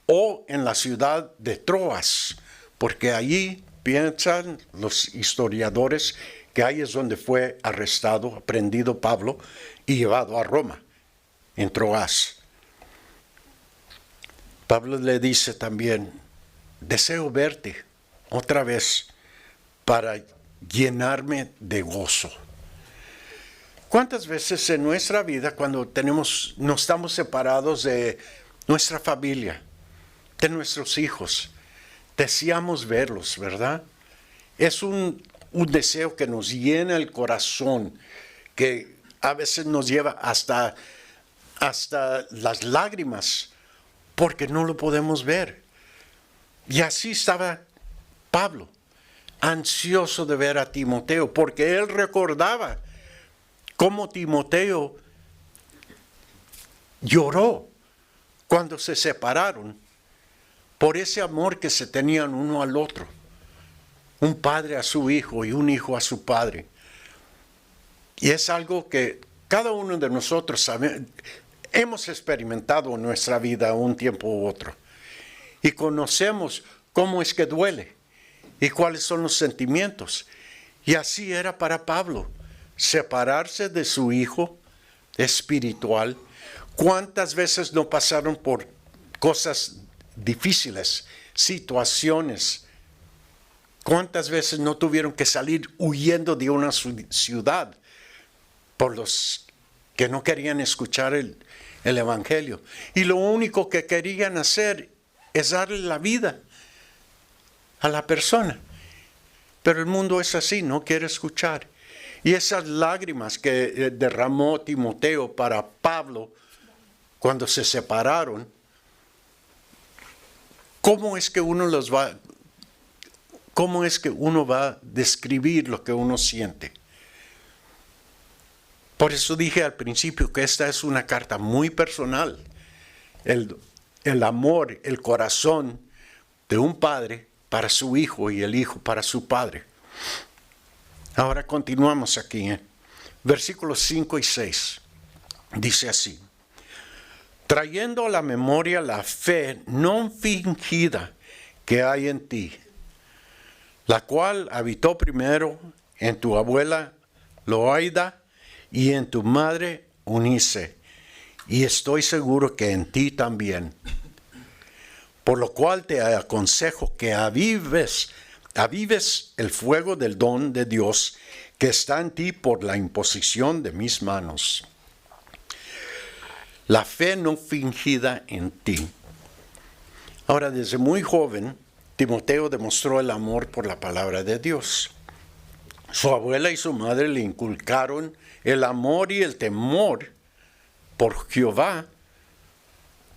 o en la ciudad de Troas, porque allí piensan los historiadores que ahí es donde fue arrestado, prendido Pablo y llevado a Roma, en Troas. Pablo le dice también, deseo verte otra vez para llenarme de gozo. ¿Cuántas veces en nuestra vida, cuando nos estamos separados de nuestra familia, de nuestros hijos, deseamos verlos, ¿verdad? Es un deseo que nos llena el corazón, que a veces nos lleva hasta las lágrimas, porque no lo podemos ver. Y así estaba Pablo, ansioso de ver a Timoteo, porque él recordaba cómo Timoteo lloró cuando se separaron por ese amor que se tenían uno al otro. Un padre a su hijo y un hijo a su padre. Y es algo que cada uno de nosotros hemos experimentado en nuestra vida un tiempo u otro. Y conocemos cómo es que duele y cuáles son los sentimientos. Y así era para Pablo. Separarse de su hijo espiritual. ¿Cuántas veces no pasaron por cosas difíciles, situaciones? ¿Cuántas veces no tuvieron que salir huyendo de una ciudad por los que no querían escuchar el evangelio? Y lo único que querían hacer es darle la vida a la persona. Pero el mundo es así, no quiere escuchar. Y esas lágrimas que derramó Timoteo para Pablo cuando se separaron, ¿cómo es que uno va a describir lo que uno siente? Por eso dije al principio que esta es una carta muy personal. El amor, el corazón de un padre para su hijo y el hijo para su padre. Ahora continuamos aquí. Versículos 5 y 6. Dice así. Trayendo a la memoria la fe no fingida que hay en ti, la cual habitó primero en tu abuela Loida y en tu madre Eunice, y estoy seguro que en ti también. Por lo cual te aconsejo que avives el fuego del don de Dios que está en ti por la imposición de mis manos. La fe no fingida en ti. Ahora, desde muy joven, Timoteo demostró el amor por la palabra de Dios. Su abuela y su madre le inculcaron el amor y el temor por Jehová,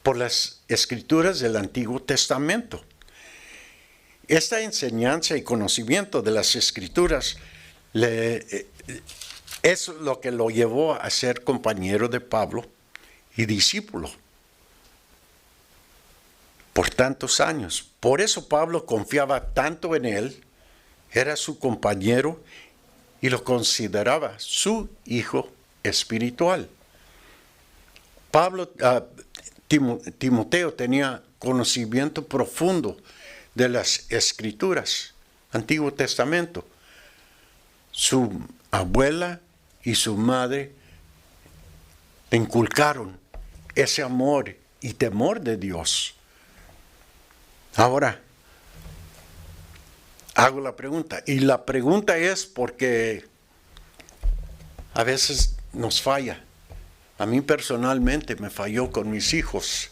por las escrituras del Antiguo Testamento. Esta enseñanza y conocimiento de las escrituras es lo que lo llevó a ser compañero de Pablo y discípulo por tantos años. Por eso Pablo confiaba tanto en él, era su compañero y lo consideraba su hijo espiritual. Timoteo tenía conocimiento profundo de las escrituras, Antiguo Testamento. Su abuela y su madre le inculcaron ese amor y temor de Dios. Ahora, hago la pregunta, y la pregunta es porque a veces nos falla. A mí personalmente me falló con mis hijos,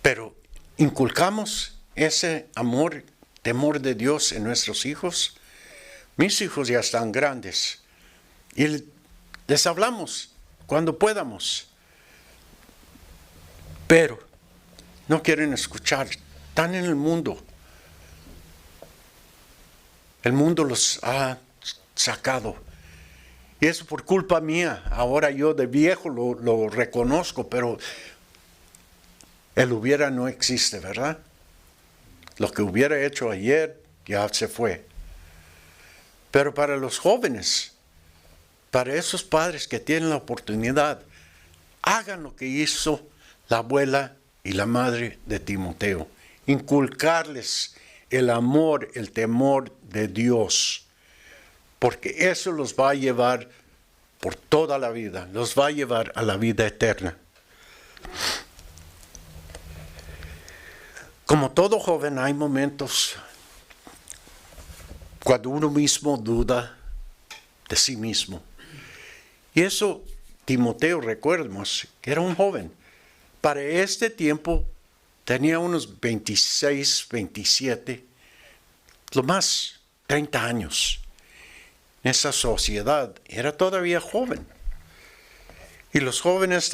pero ¿inculcamos ese amor, temor de Dios en nuestros hijos? Mis hijos ya están grandes y les hablamos cuando podamos, pero no quieren escuchar. Están en el mundo. El mundo los ha sacado. Y eso por culpa mía. Ahora yo de viejo lo reconozco, pero el hubiera no existe, ¿verdad? Lo que hubiera hecho ayer ya se fue. Pero para los jóvenes, para esos padres que tienen la oportunidad, hagan lo que hizo la abuela y la madre de Timoteo. Inculcarles el amor, el temor de Dios. Porque eso los va a llevar por toda la vida, los va a llevar a la vida eterna. Como todo joven, hay momentos cuando uno mismo duda de sí mismo. Y eso, Timoteo, recordemos, que era un joven. Para este tiempo tenía unos 26, 27, lo más 30 años. En esa sociedad era todavía joven. Y los jóvenes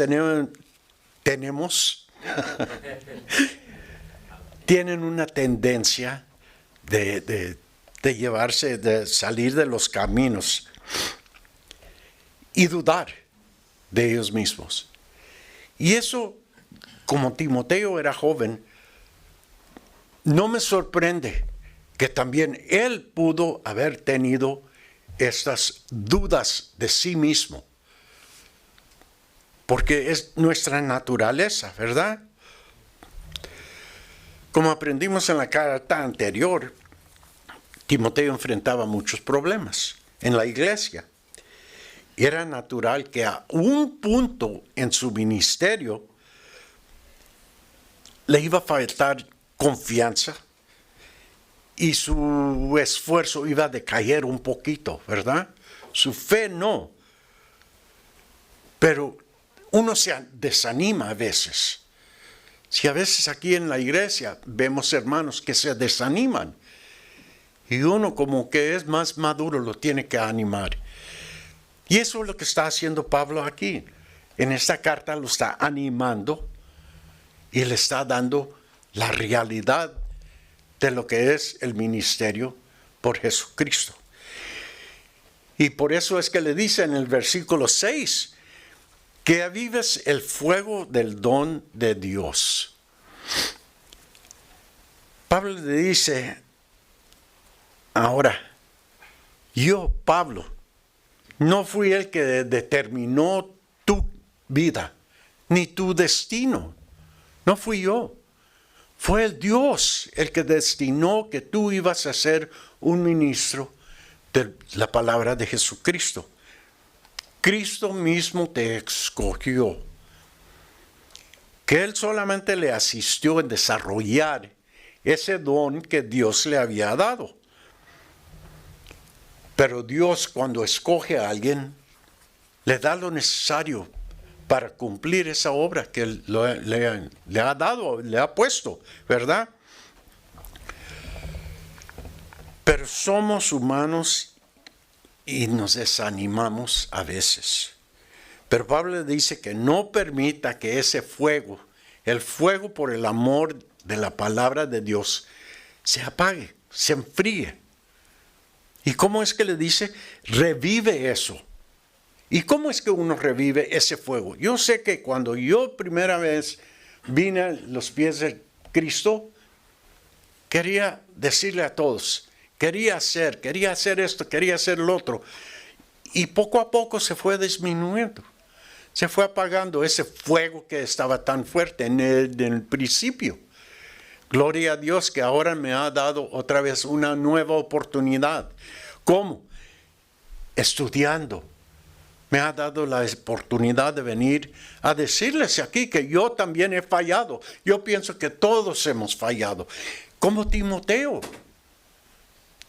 tienen una tendencia de llevarse, de salir de los caminos y dudar de ellos mismos. Y eso, como Timoteo era joven, no me sorprende que también él pudo haber tenido estas dudas de sí mismo. Porque es nuestra naturaleza, ¿verdad? Como aprendimos en la carta anterior, Timoteo enfrentaba muchos problemas en la iglesia. Era natural que a un punto en su ministerio le iba a faltar confianza y su esfuerzo iba a decaer un poquito, ¿verdad? Su fe no. Pero uno se desanima a veces. Si a veces aquí en la iglesia vemos hermanos que se desaniman y uno como que es más maduro lo tiene que animar. Y eso es lo que está haciendo Pablo aquí. En esta carta lo está animando y le está dando la realidad de lo que es el ministerio por Jesucristo. Y por eso es que le dice en el versículo 6 que avives el fuego del don de Dios. Pablo le dice, ahora, yo, Pablo, no fui el que determinó tu vida, ni tu destino. No fui yo. Fue el Dios el que destinó que tú ibas a ser un ministro de la palabra de Jesucristo. Cristo mismo te escogió. Que Él solamente le asistió en desarrollar ese don que Dios le había dado. Pero Dios, cuando escoge a alguien, le da lo necesario para cumplir esa obra que Él le ha dado, le ha puesto, ¿verdad? Pero somos humanos y nos desanimamos a veces. Pero Pablo dice que no permita que ese fuego, el fuego por el amor de la palabra de Dios, se apague, se enfríe. ¿Y cómo es que le dice? Revive eso. ¿Y cómo es que uno revive ese fuego? Yo sé que cuando yo primera vez vine a los pies de Cristo, quería decirle a todos, quería hacer esto, quería hacer lo otro. Y poco a poco se fue disminuyendo. Se fue apagando ese fuego que estaba tan fuerte en el principio. Gloria a Dios que ahora me ha dado otra vez una nueva oportunidad. ¿Cómo? Estudiando. Me ha dado la oportunidad de venir a decirles aquí que yo también he fallado. Yo pienso que todos hemos fallado. Como Timoteo.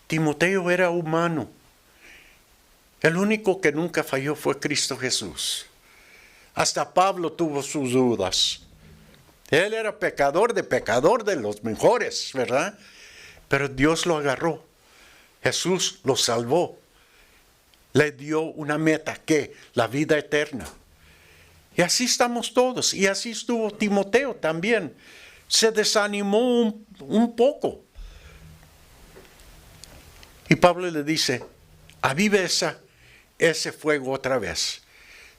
Timoteo era humano. El único que nunca falló fue Cristo Jesús. Hasta Pablo tuvo sus dudas. Él era pecador de los mejores, ¿verdad? Pero Dios lo agarró. Jesús lo salvó. Le dio una meta, ¿qué? La vida eterna. Y así estamos todos. Y así estuvo Timoteo también. Se desanimó un poco. Y Pablo le dice, avive ese fuego otra vez.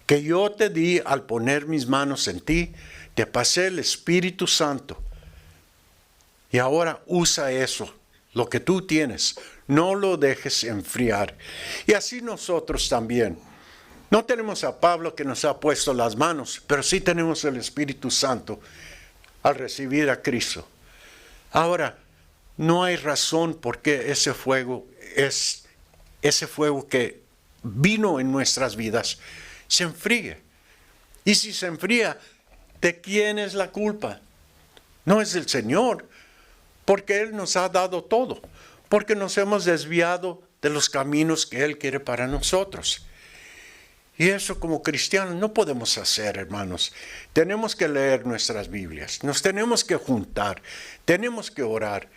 Que yo te di al poner mis manos en ti, te pasé el Espíritu Santo. Y ahora usa eso, lo que tú tienes. No lo dejes enfriar. Y así nosotros también. No tenemos a Pablo que nos ha puesto las manos, pero sí tenemos el Espíritu Santo al recibir a Cristo. Ahora, no hay razón por qué ese fuego que vino en nuestras vidas se enfríe. Y si se enfría, ¿de quién es la culpa? No es del Señor, porque Él nos ha dado todo, porque nos hemos desviado de los caminos que Él quiere para nosotros. Y eso como cristianos no podemos hacer, hermanos. Tenemos que leer nuestras Biblias, nos tenemos que juntar, tenemos que orar,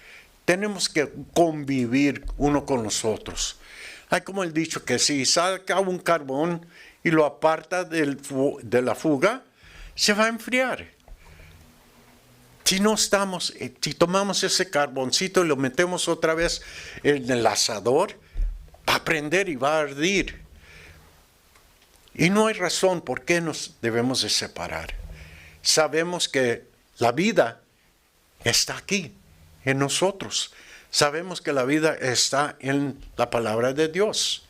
tenemos que convivir uno con los otros. Hay como el dicho que si saca un carbón y lo aparta de la fuga, se va a enfriar. Si no estamos, si tomamos ese carboncito y lo metemos otra vez en el asador, va a prender y va a arder. Y no hay razón por qué nos debemos de separar. Sabemos que la vida está aquí, en nosotros. Sabemos que la vida está en la palabra de Dios.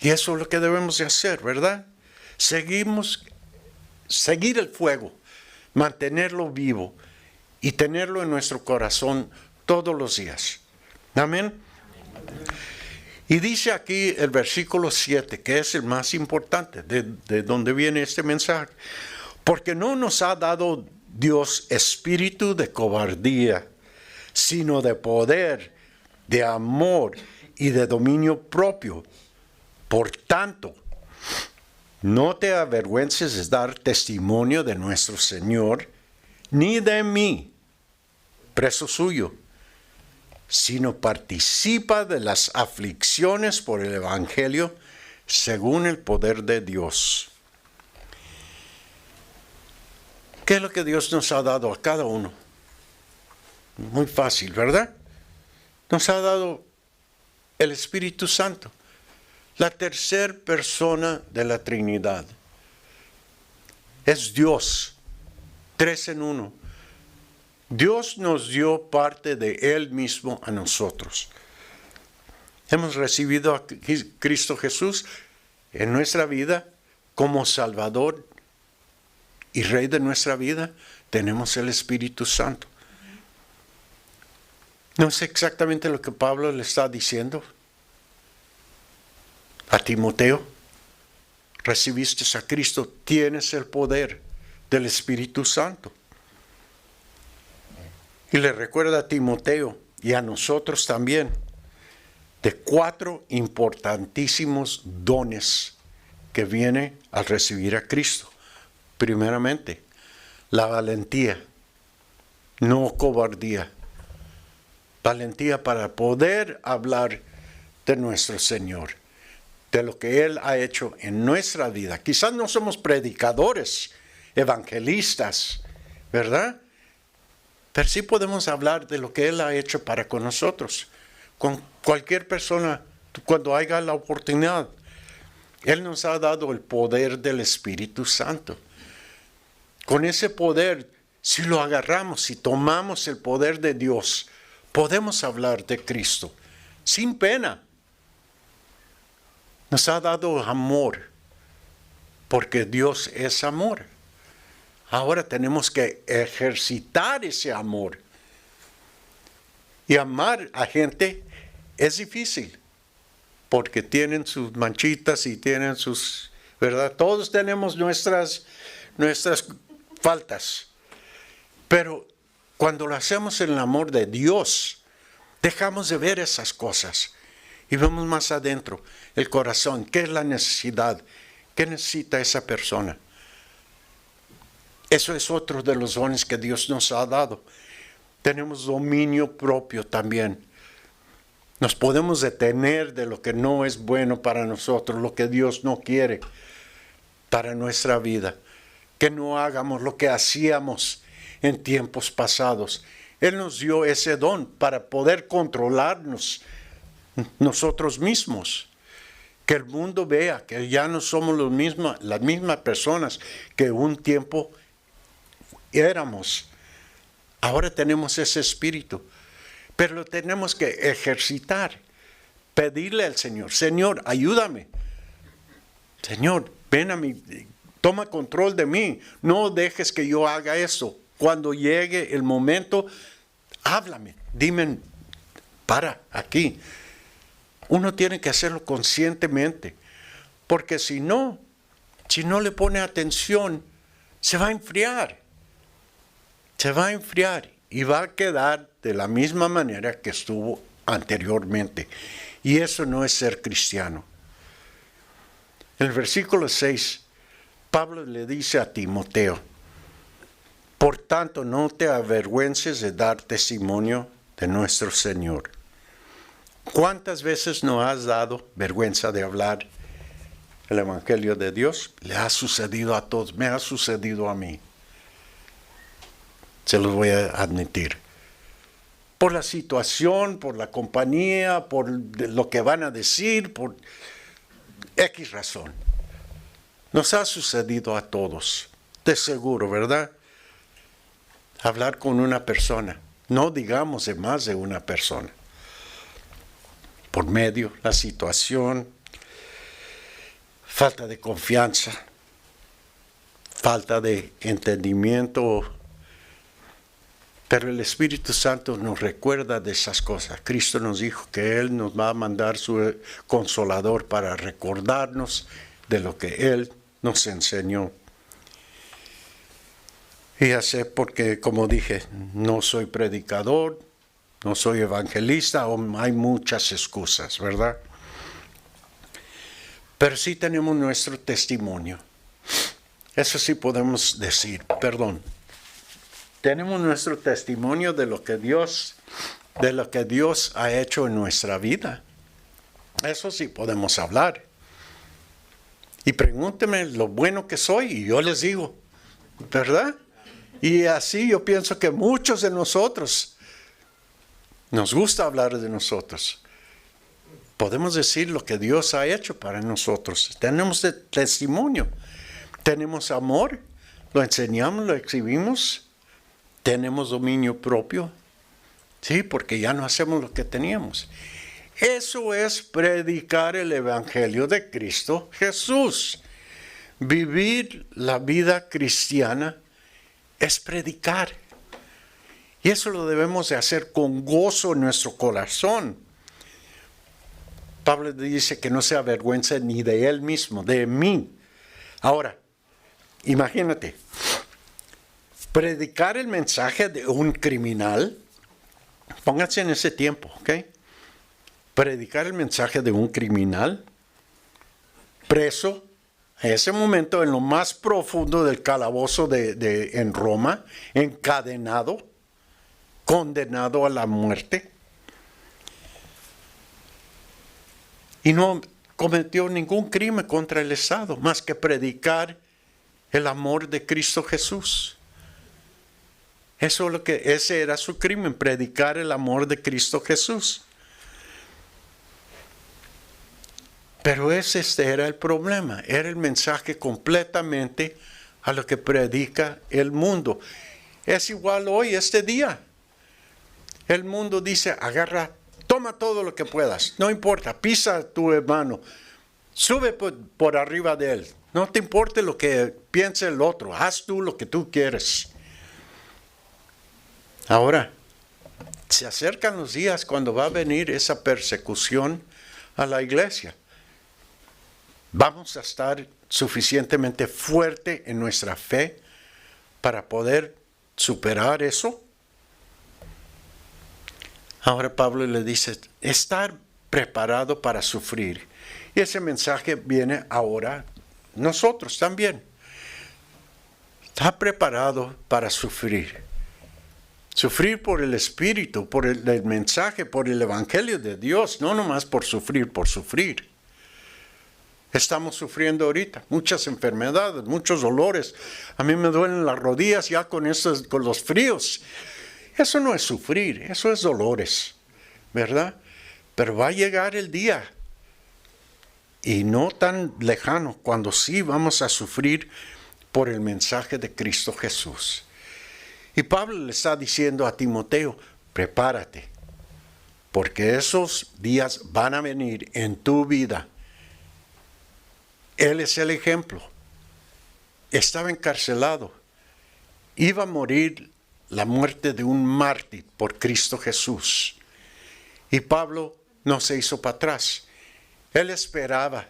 Y eso es lo que debemos de hacer, ¿verdad? Seguir el fuego, mantenerlo vivo y tenerlo en nuestro corazón todos los días. Amén. Y dice aquí el versículo 7, que es el más importante, de donde viene este mensaje. Porque no nos ha dado Dios espíritu de cobardía, sino de poder, de amor y de dominio propio. Por tanto, no te avergüences de dar testimonio de nuestro Señor, ni de mí, preso suyo, sino participa de las aflicciones por el Evangelio según el poder de Dios. ¿Qué es lo que Dios nos ha dado a cada uno? Muy fácil, ¿verdad? Nos ha dado el Espíritu Santo, la tercera persona de la Trinidad. Es Dios, 3 en 1. Dios nos dio parte de Él mismo a nosotros. Hemos recibido a Cristo Jesús en nuestra vida como Salvador y Rey de nuestra vida. Tenemos el Espíritu Santo. No sé exactamente lo que Pablo le está diciendo a Timoteo. Recibiste a Cristo, tienes el poder del Espíritu Santo. Y le recuerda a Timoteo y a nosotros también de 4 importantísimos dones que viene al recibir a Cristo. Primeramente, la valentía, no cobardía. Valentía para poder hablar de nuestro Señor, de lo que Él ha hecho en nuestra vida. Quizás no somos predicadores, evangelistas, ¿verdad? Pero sí podemos hablar de lo que Él ha hecho para con nosotros. Con cualquier persona, cuando haya la oportunidad. Él nos ha dado el poder del Espíritu Santo. Con ese poder, si lo agarramos, si tomamos el poder de Dios, podemos hablar de Cristo sin pena. Nos ha dado amor, porque Dios es amor. Ahora tenemos que ejercitar ese amor. Y amar a gente es difícil, porque tienen sus manchitas y tienen sus, ¿verdad? Todos tenemos nuestras faltas. Pero cuando lo hacemos en el amor de Dios, dejamos de ver esas cosas y vemos más adentro el corazón. ¿Qué es la necesidad? ¿Qué necesita esa persona? Eso es otro de los dones que Dios nos ha dado. Tenemos dominio propio también. Nos podemos detener de lo que no es bueno para nosotros, lo que Dios no quiere para nuestra vida. Que no hagamos lo que hacíamos en tiempos pasados. Él nos dio ese don para poder controlarnos nosotros mismos. Que el mundo vea que ya no somos las mismas personas que un tiempo éramos. Ahora tenemos ese espíritu, pero lo tenemos que ejercitar, pedirle al Señor, Señor, ayúdame. Señor, ven a mí, toma control de mí, no dejes que yo haga eso. Cuando llegue el momento, háblame, dime, para aquí. Uno tiene que hacerlo conscientemente, porque si no le pone atención, se va a enfriar. Se va a enfriar y va a quedar de la misma manera que estuvo anteriormente. Y eso no es ser cristiano. En el versículo 6, Pablo le dice a Timoteo: por tanto, no te avergüences de dar testimonio de nuestro Señor. ¿Cuántas veces nos has dado vergüenza de hablar el Evangelio de Dios? Le ha sucedido a todos, me ha sucedido a mí. Se los voy a admitir. Por la situación, por la compañía, por lo que van a decir, por X razón. Nos ha sucedido a todos, de seguro, ¿verdad? Hablar con una persona, no digamos de más de una persona. Por medio, la situación, falta de confianza, falta de entendimiento. Pero el Espíritu Santo nos recuerda de esas cosas. Cristo nos dijo que Él nos va a mandar su consolador para recordarnos de lo que Él nos enseñó. Y ya sé porque, como dije, no soy predicador, no soy evangelista, hay muchas excusas, ¿verdad? Pero sí tenemos nuestro testimonio. Eso sí podemos decir, tenemos nuestro testimonio de lo que Dios ha hecho en nuestra vida. Eso sí podemos hablar. Y pregúntenme lo bueno que soy y yo les digo, ¿verdad? Y así yo pienso que muchos de nosotros nos gusta hablar de nosotros. Podemos decir lo que Dios ha hecho para nosotros. Tenemos testimonio, tenemos amor, lo enseñamos, lo exhibimos. Tenemos dominio propio, sí, porque ya no hacemos lo que teníamos. Eso es predicar el Evangelio de Cristo Jesús. Vivir la vida cristiana es predicar. Y eso lo debemos de hacer con gozo en nuestro corazón. Pablo dice que no se avergüenza ni de él mismo, de mí. Ahora, imagínate. Predicar el mensaje de un criminal, pónganse en ese tiempo, ¿ok? Predicar el mensaje de un criminal, preso, en ese momento en lo más profundo del calabozo en Roma, encadenado, condenado a la muerte, y no cometió ningún crimen contra el Estado, más que predicar el amor de Cristo Jesús. Ese era su crimen, predicar el amor de Cristo Jesús. Pero ese era el problema, era el mensaje completamente a lo que predica el mundo. Es igual hoy, este día. El mundo dice, toma todo lo que puedas, no importa, pisa a tu hermano, sube por arriba de él, no te importe lo que piense el otro, haz tú lo que tú quieres. Ahora, se acercan los días cuando va a venir esa persecución a la iglesia. ¿Vamos a estar suficientemente fuerte en nuestra fe para poder superar eso? Ahora Pablo le dice, estar preparado para sufrir. Y ese mensaje viene ahora nosotros también. Está preparado para sufrir. Sufrir por el Espíritu, por el mensaje, por el Evangelio de Dios, no nomás por sufrir, por sufrir. Estamos sufriendo ahorita muchas enfermedades, muchos dolores. A mí me duelen las rodillas ya con los fríos. Eso no es sufrir, eso es dolores, ¿verdad? Pero va a llegar el día, y no tan lejano, cuando sí vamos a sufrir por el mensaje de Cristo Jesús. Y Pablo le está diciendo a Timoteo, prepárate, porque esos días van a venir en tu vida. Él es el ejemplo. Estaba encarcelado. Iba a morir la muerte de un mártir por Cristo Jesús. Y Pablo no se hizo para atrás. Él esperaba,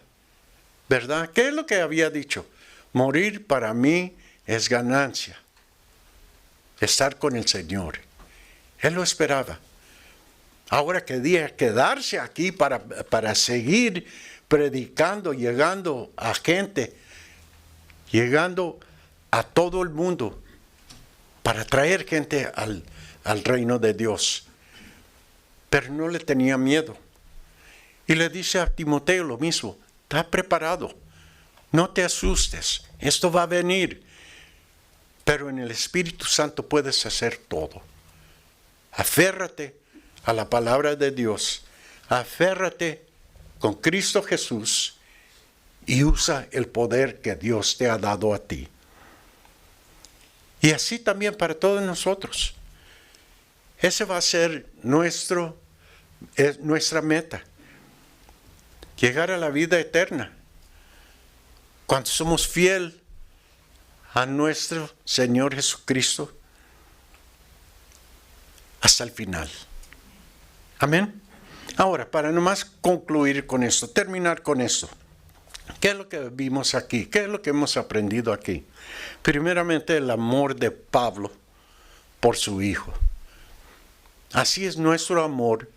¿verdad? ¿Qué es lo que había dicho? Morir para mí es ganancia. Estar con el Señor. Él lo esperaba. Ahora quería quedarse aquí para seguir predicando, llegando a gente, llegando a todo el mundo, para traer gente al reino de Dios. Pero no le tenía miedo. Y le dice a Timoteo lo mismo: está preparado, no te asustes, esto va a venir. Pero en el Espíritu Santo puedes hacer todo. Aférrate a la palabra de Dios, aférrate con Cristo Jesús y usa el poder que Dios te ha dado a ti. Y así también para todos nosotros. Ese va a ser nuestra meta. Llegar a la vida eterna. Cuando somos fieles a nuestro Señor Jesucristo hasta el final. Amén. Ahora, para nomás concluir con esto, terminar con esto. ¿Qué es lo que vimos aquí? ¿Qué es lo que hemos aprendido aquí? Primeramente, el amor de Pablo por su hijo. Así es nuestro amor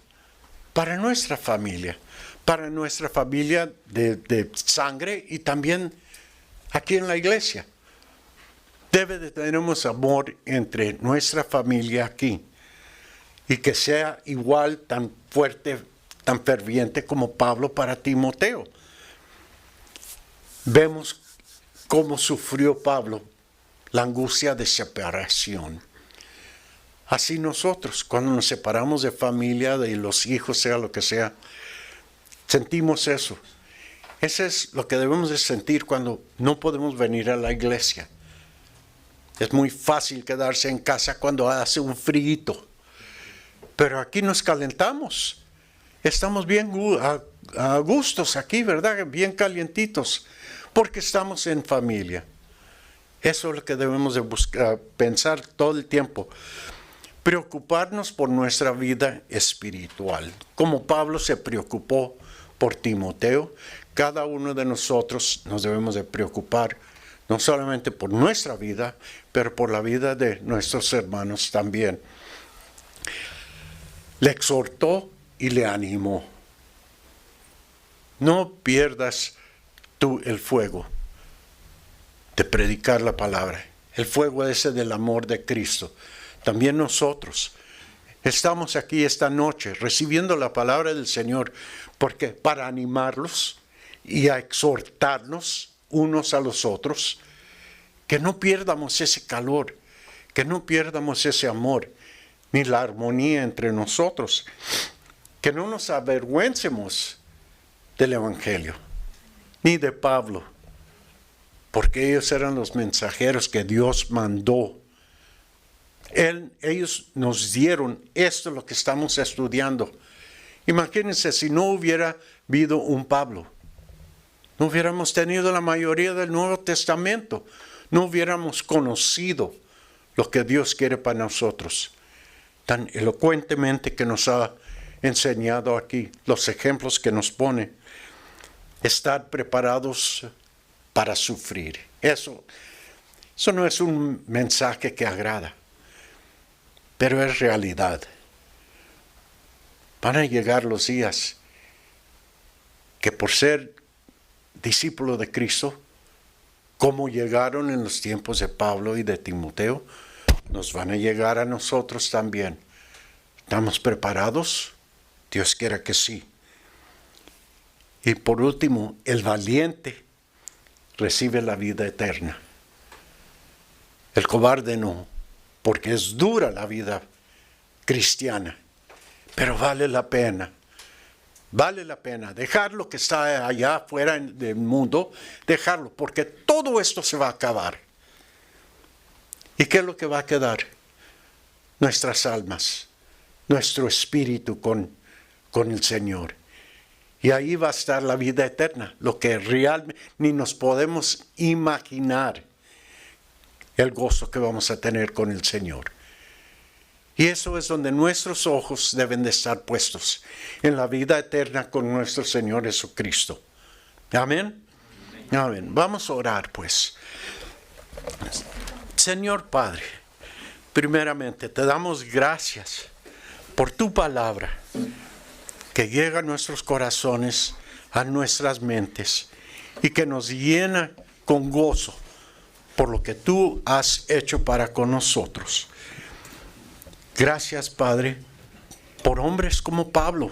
para nuestra familia de sangre y también aquí en la iglesia. Tenemos amor entre nuestra familia aquí y que sea igual, tan fuerte, tan ferviente como Pablo para Timoteo. Vemos cómo sufrió Pablo la angustia de separación. Así nosotros, cuando nos separamos de familia, de los hijos, sea lo que sea, sentimos eso. Eso es lo que debemos de sentir cuando no podemos venir a la iglesia. Es muy fácil quedarse en casa cuando hace un frío. Pero aquí nos calentamos. Estamos bien a gustos aquí, ¿verdad? Bien calientitos. Porque estamos en familia. Eso es lo que debemos de buscar, pensar todo el tiempo. Preocuparnos por nuestra vida espiritual. Como Pablo se preocupó por Timoteo, cada uno de nosotros nos debemos de preocupar no solamente por nuestra vida, pero por la vida de nuestros hermanos también. Le exhortó y le animó. No pierdas tú el fuego de predicar la palabra, el fuego ese del amor de Cristo. También nosotros estamos aquí esta noche recibiendo la palabra del Señor, porque para animarlos y a exhortarnos unos a los otros, que no pierdamos ese calor, que no pierdamos ese amor, ni la armonía entre nosotros, que no nos avergüencemos del Evangelio, ni de Pablo, porque ellos eran los mensajeros que Dios mandó. Ellos nos dieron esto, lo que estamos estudiando. Imagínense si no hubiera habido un Pablo. No hubiéramos tenido la mayoría del Nuevo Testamento. No hubiéramos conocido lo que Dios quiere para nosotros. Tan elocuentemente que nos ha enseñado aquí, los ejemplos que nos pone. Estar preparados para sufrir. Eso no es un mensaje que agrada, pero es realidad. Van a llegar los días que por ser discípulo de Cristo, como llegaron en los tiempos de Pablo y de Timoteo, nos van a llegar a nosotros también. ¿Estamos preparados? Dios quiera que sí. Y por último, el valiente recibe la vida eterna. El cobarde no, porque es dura la vida cristiana, pero vale la pena. Vale la pena dejar lo que está allá afuera del mundo, dejarlo, porque todo esto se va a acabar. ¿Y qué es lo que va a quedar? Nuestras almas, nuestro espíritu con el Señor. Y ahí va a estar la vida eterna, lo que realmente ni nos podemos imaginar, el gozo que vamos a tener con el Señor. Y eso es donde nuestros ojos deben de estar puestos, en la vida eterna con nuestro Señor Jesucristo. Amén. Amén. Vamos a orar pues. Señor Padre, primeramente te damos gracias por tu palabra que llega a nuestros corazones, a nuestras mentes y que nos llena con gozo por lo que tú has hecho para con nosotros. Gracias, Padre, por hombres como Pablo,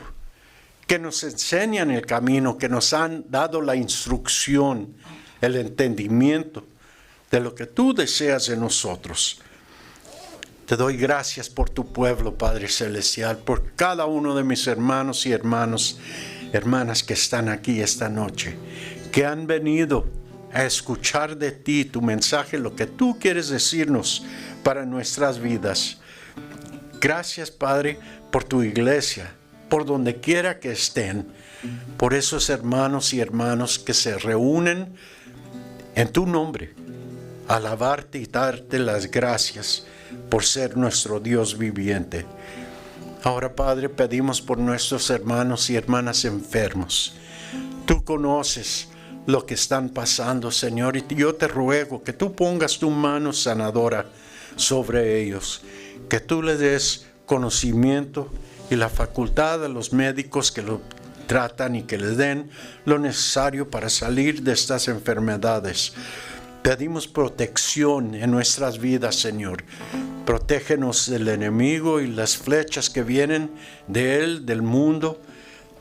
que nos enseñan el camino, que nos han dado la instrucción, el entendimiento de lo que tú deseas de nosotros. Te doy gracias por tu pueblo, Padre Celestial, por cada uno de mis hermanos y hermanas que están aquí esta noche, que han venido a escuchar de ti tu mensaje, lo que tú quieres decirnos para nuestras vidas. Gracias, Padre, por tu iglesia, por donde quiera que estén, por esos hermanos y hermanas que se reúnen en tu nombre, a alabarte y darte las gracias por ser nuestro Dios viviente. Ahora, Padre, pedimos por nuestros hermanos y hermanas enfermos. Tú conoces lo que están pasando, Señor, y yo te ruego que tú pongas tu mano sanadora sobre ellos, que tú les des conocimiento y la facultad a los médicos que lo tratan y que les den lo necesario para salir de estas enfermedades. Pedimos protección en nuestras vidas, Señor. Protégenos del enemigo y las flechas que vienen de él, del mundo.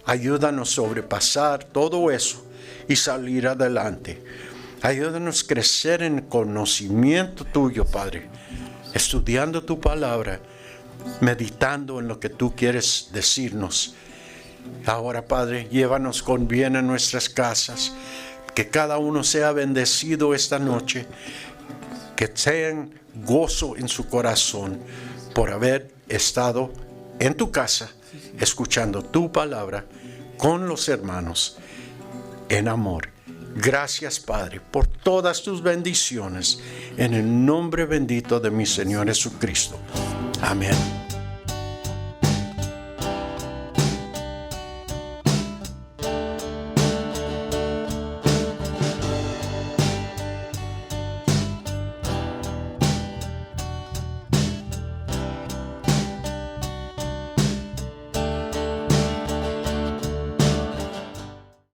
Ayúdanos a sobrepasar todo eso y salir adelante. Ayúdanos a crecer en conocimiento tuyo, Padre, estudiando tu palabra, meditando en lo que tú quieres decirnos. Ahora, Padre, llévanos con bien a nuestras casas, que cada uno sea bendecido esta noche, que tengan gozo en su corazón por haber estado en tu casa, escuchando tu palabra con los hermanos en amor. Gracias, Padre, por todas tus bendiciones, en el nombre bendito de mi Señor Jesucristo. Amén.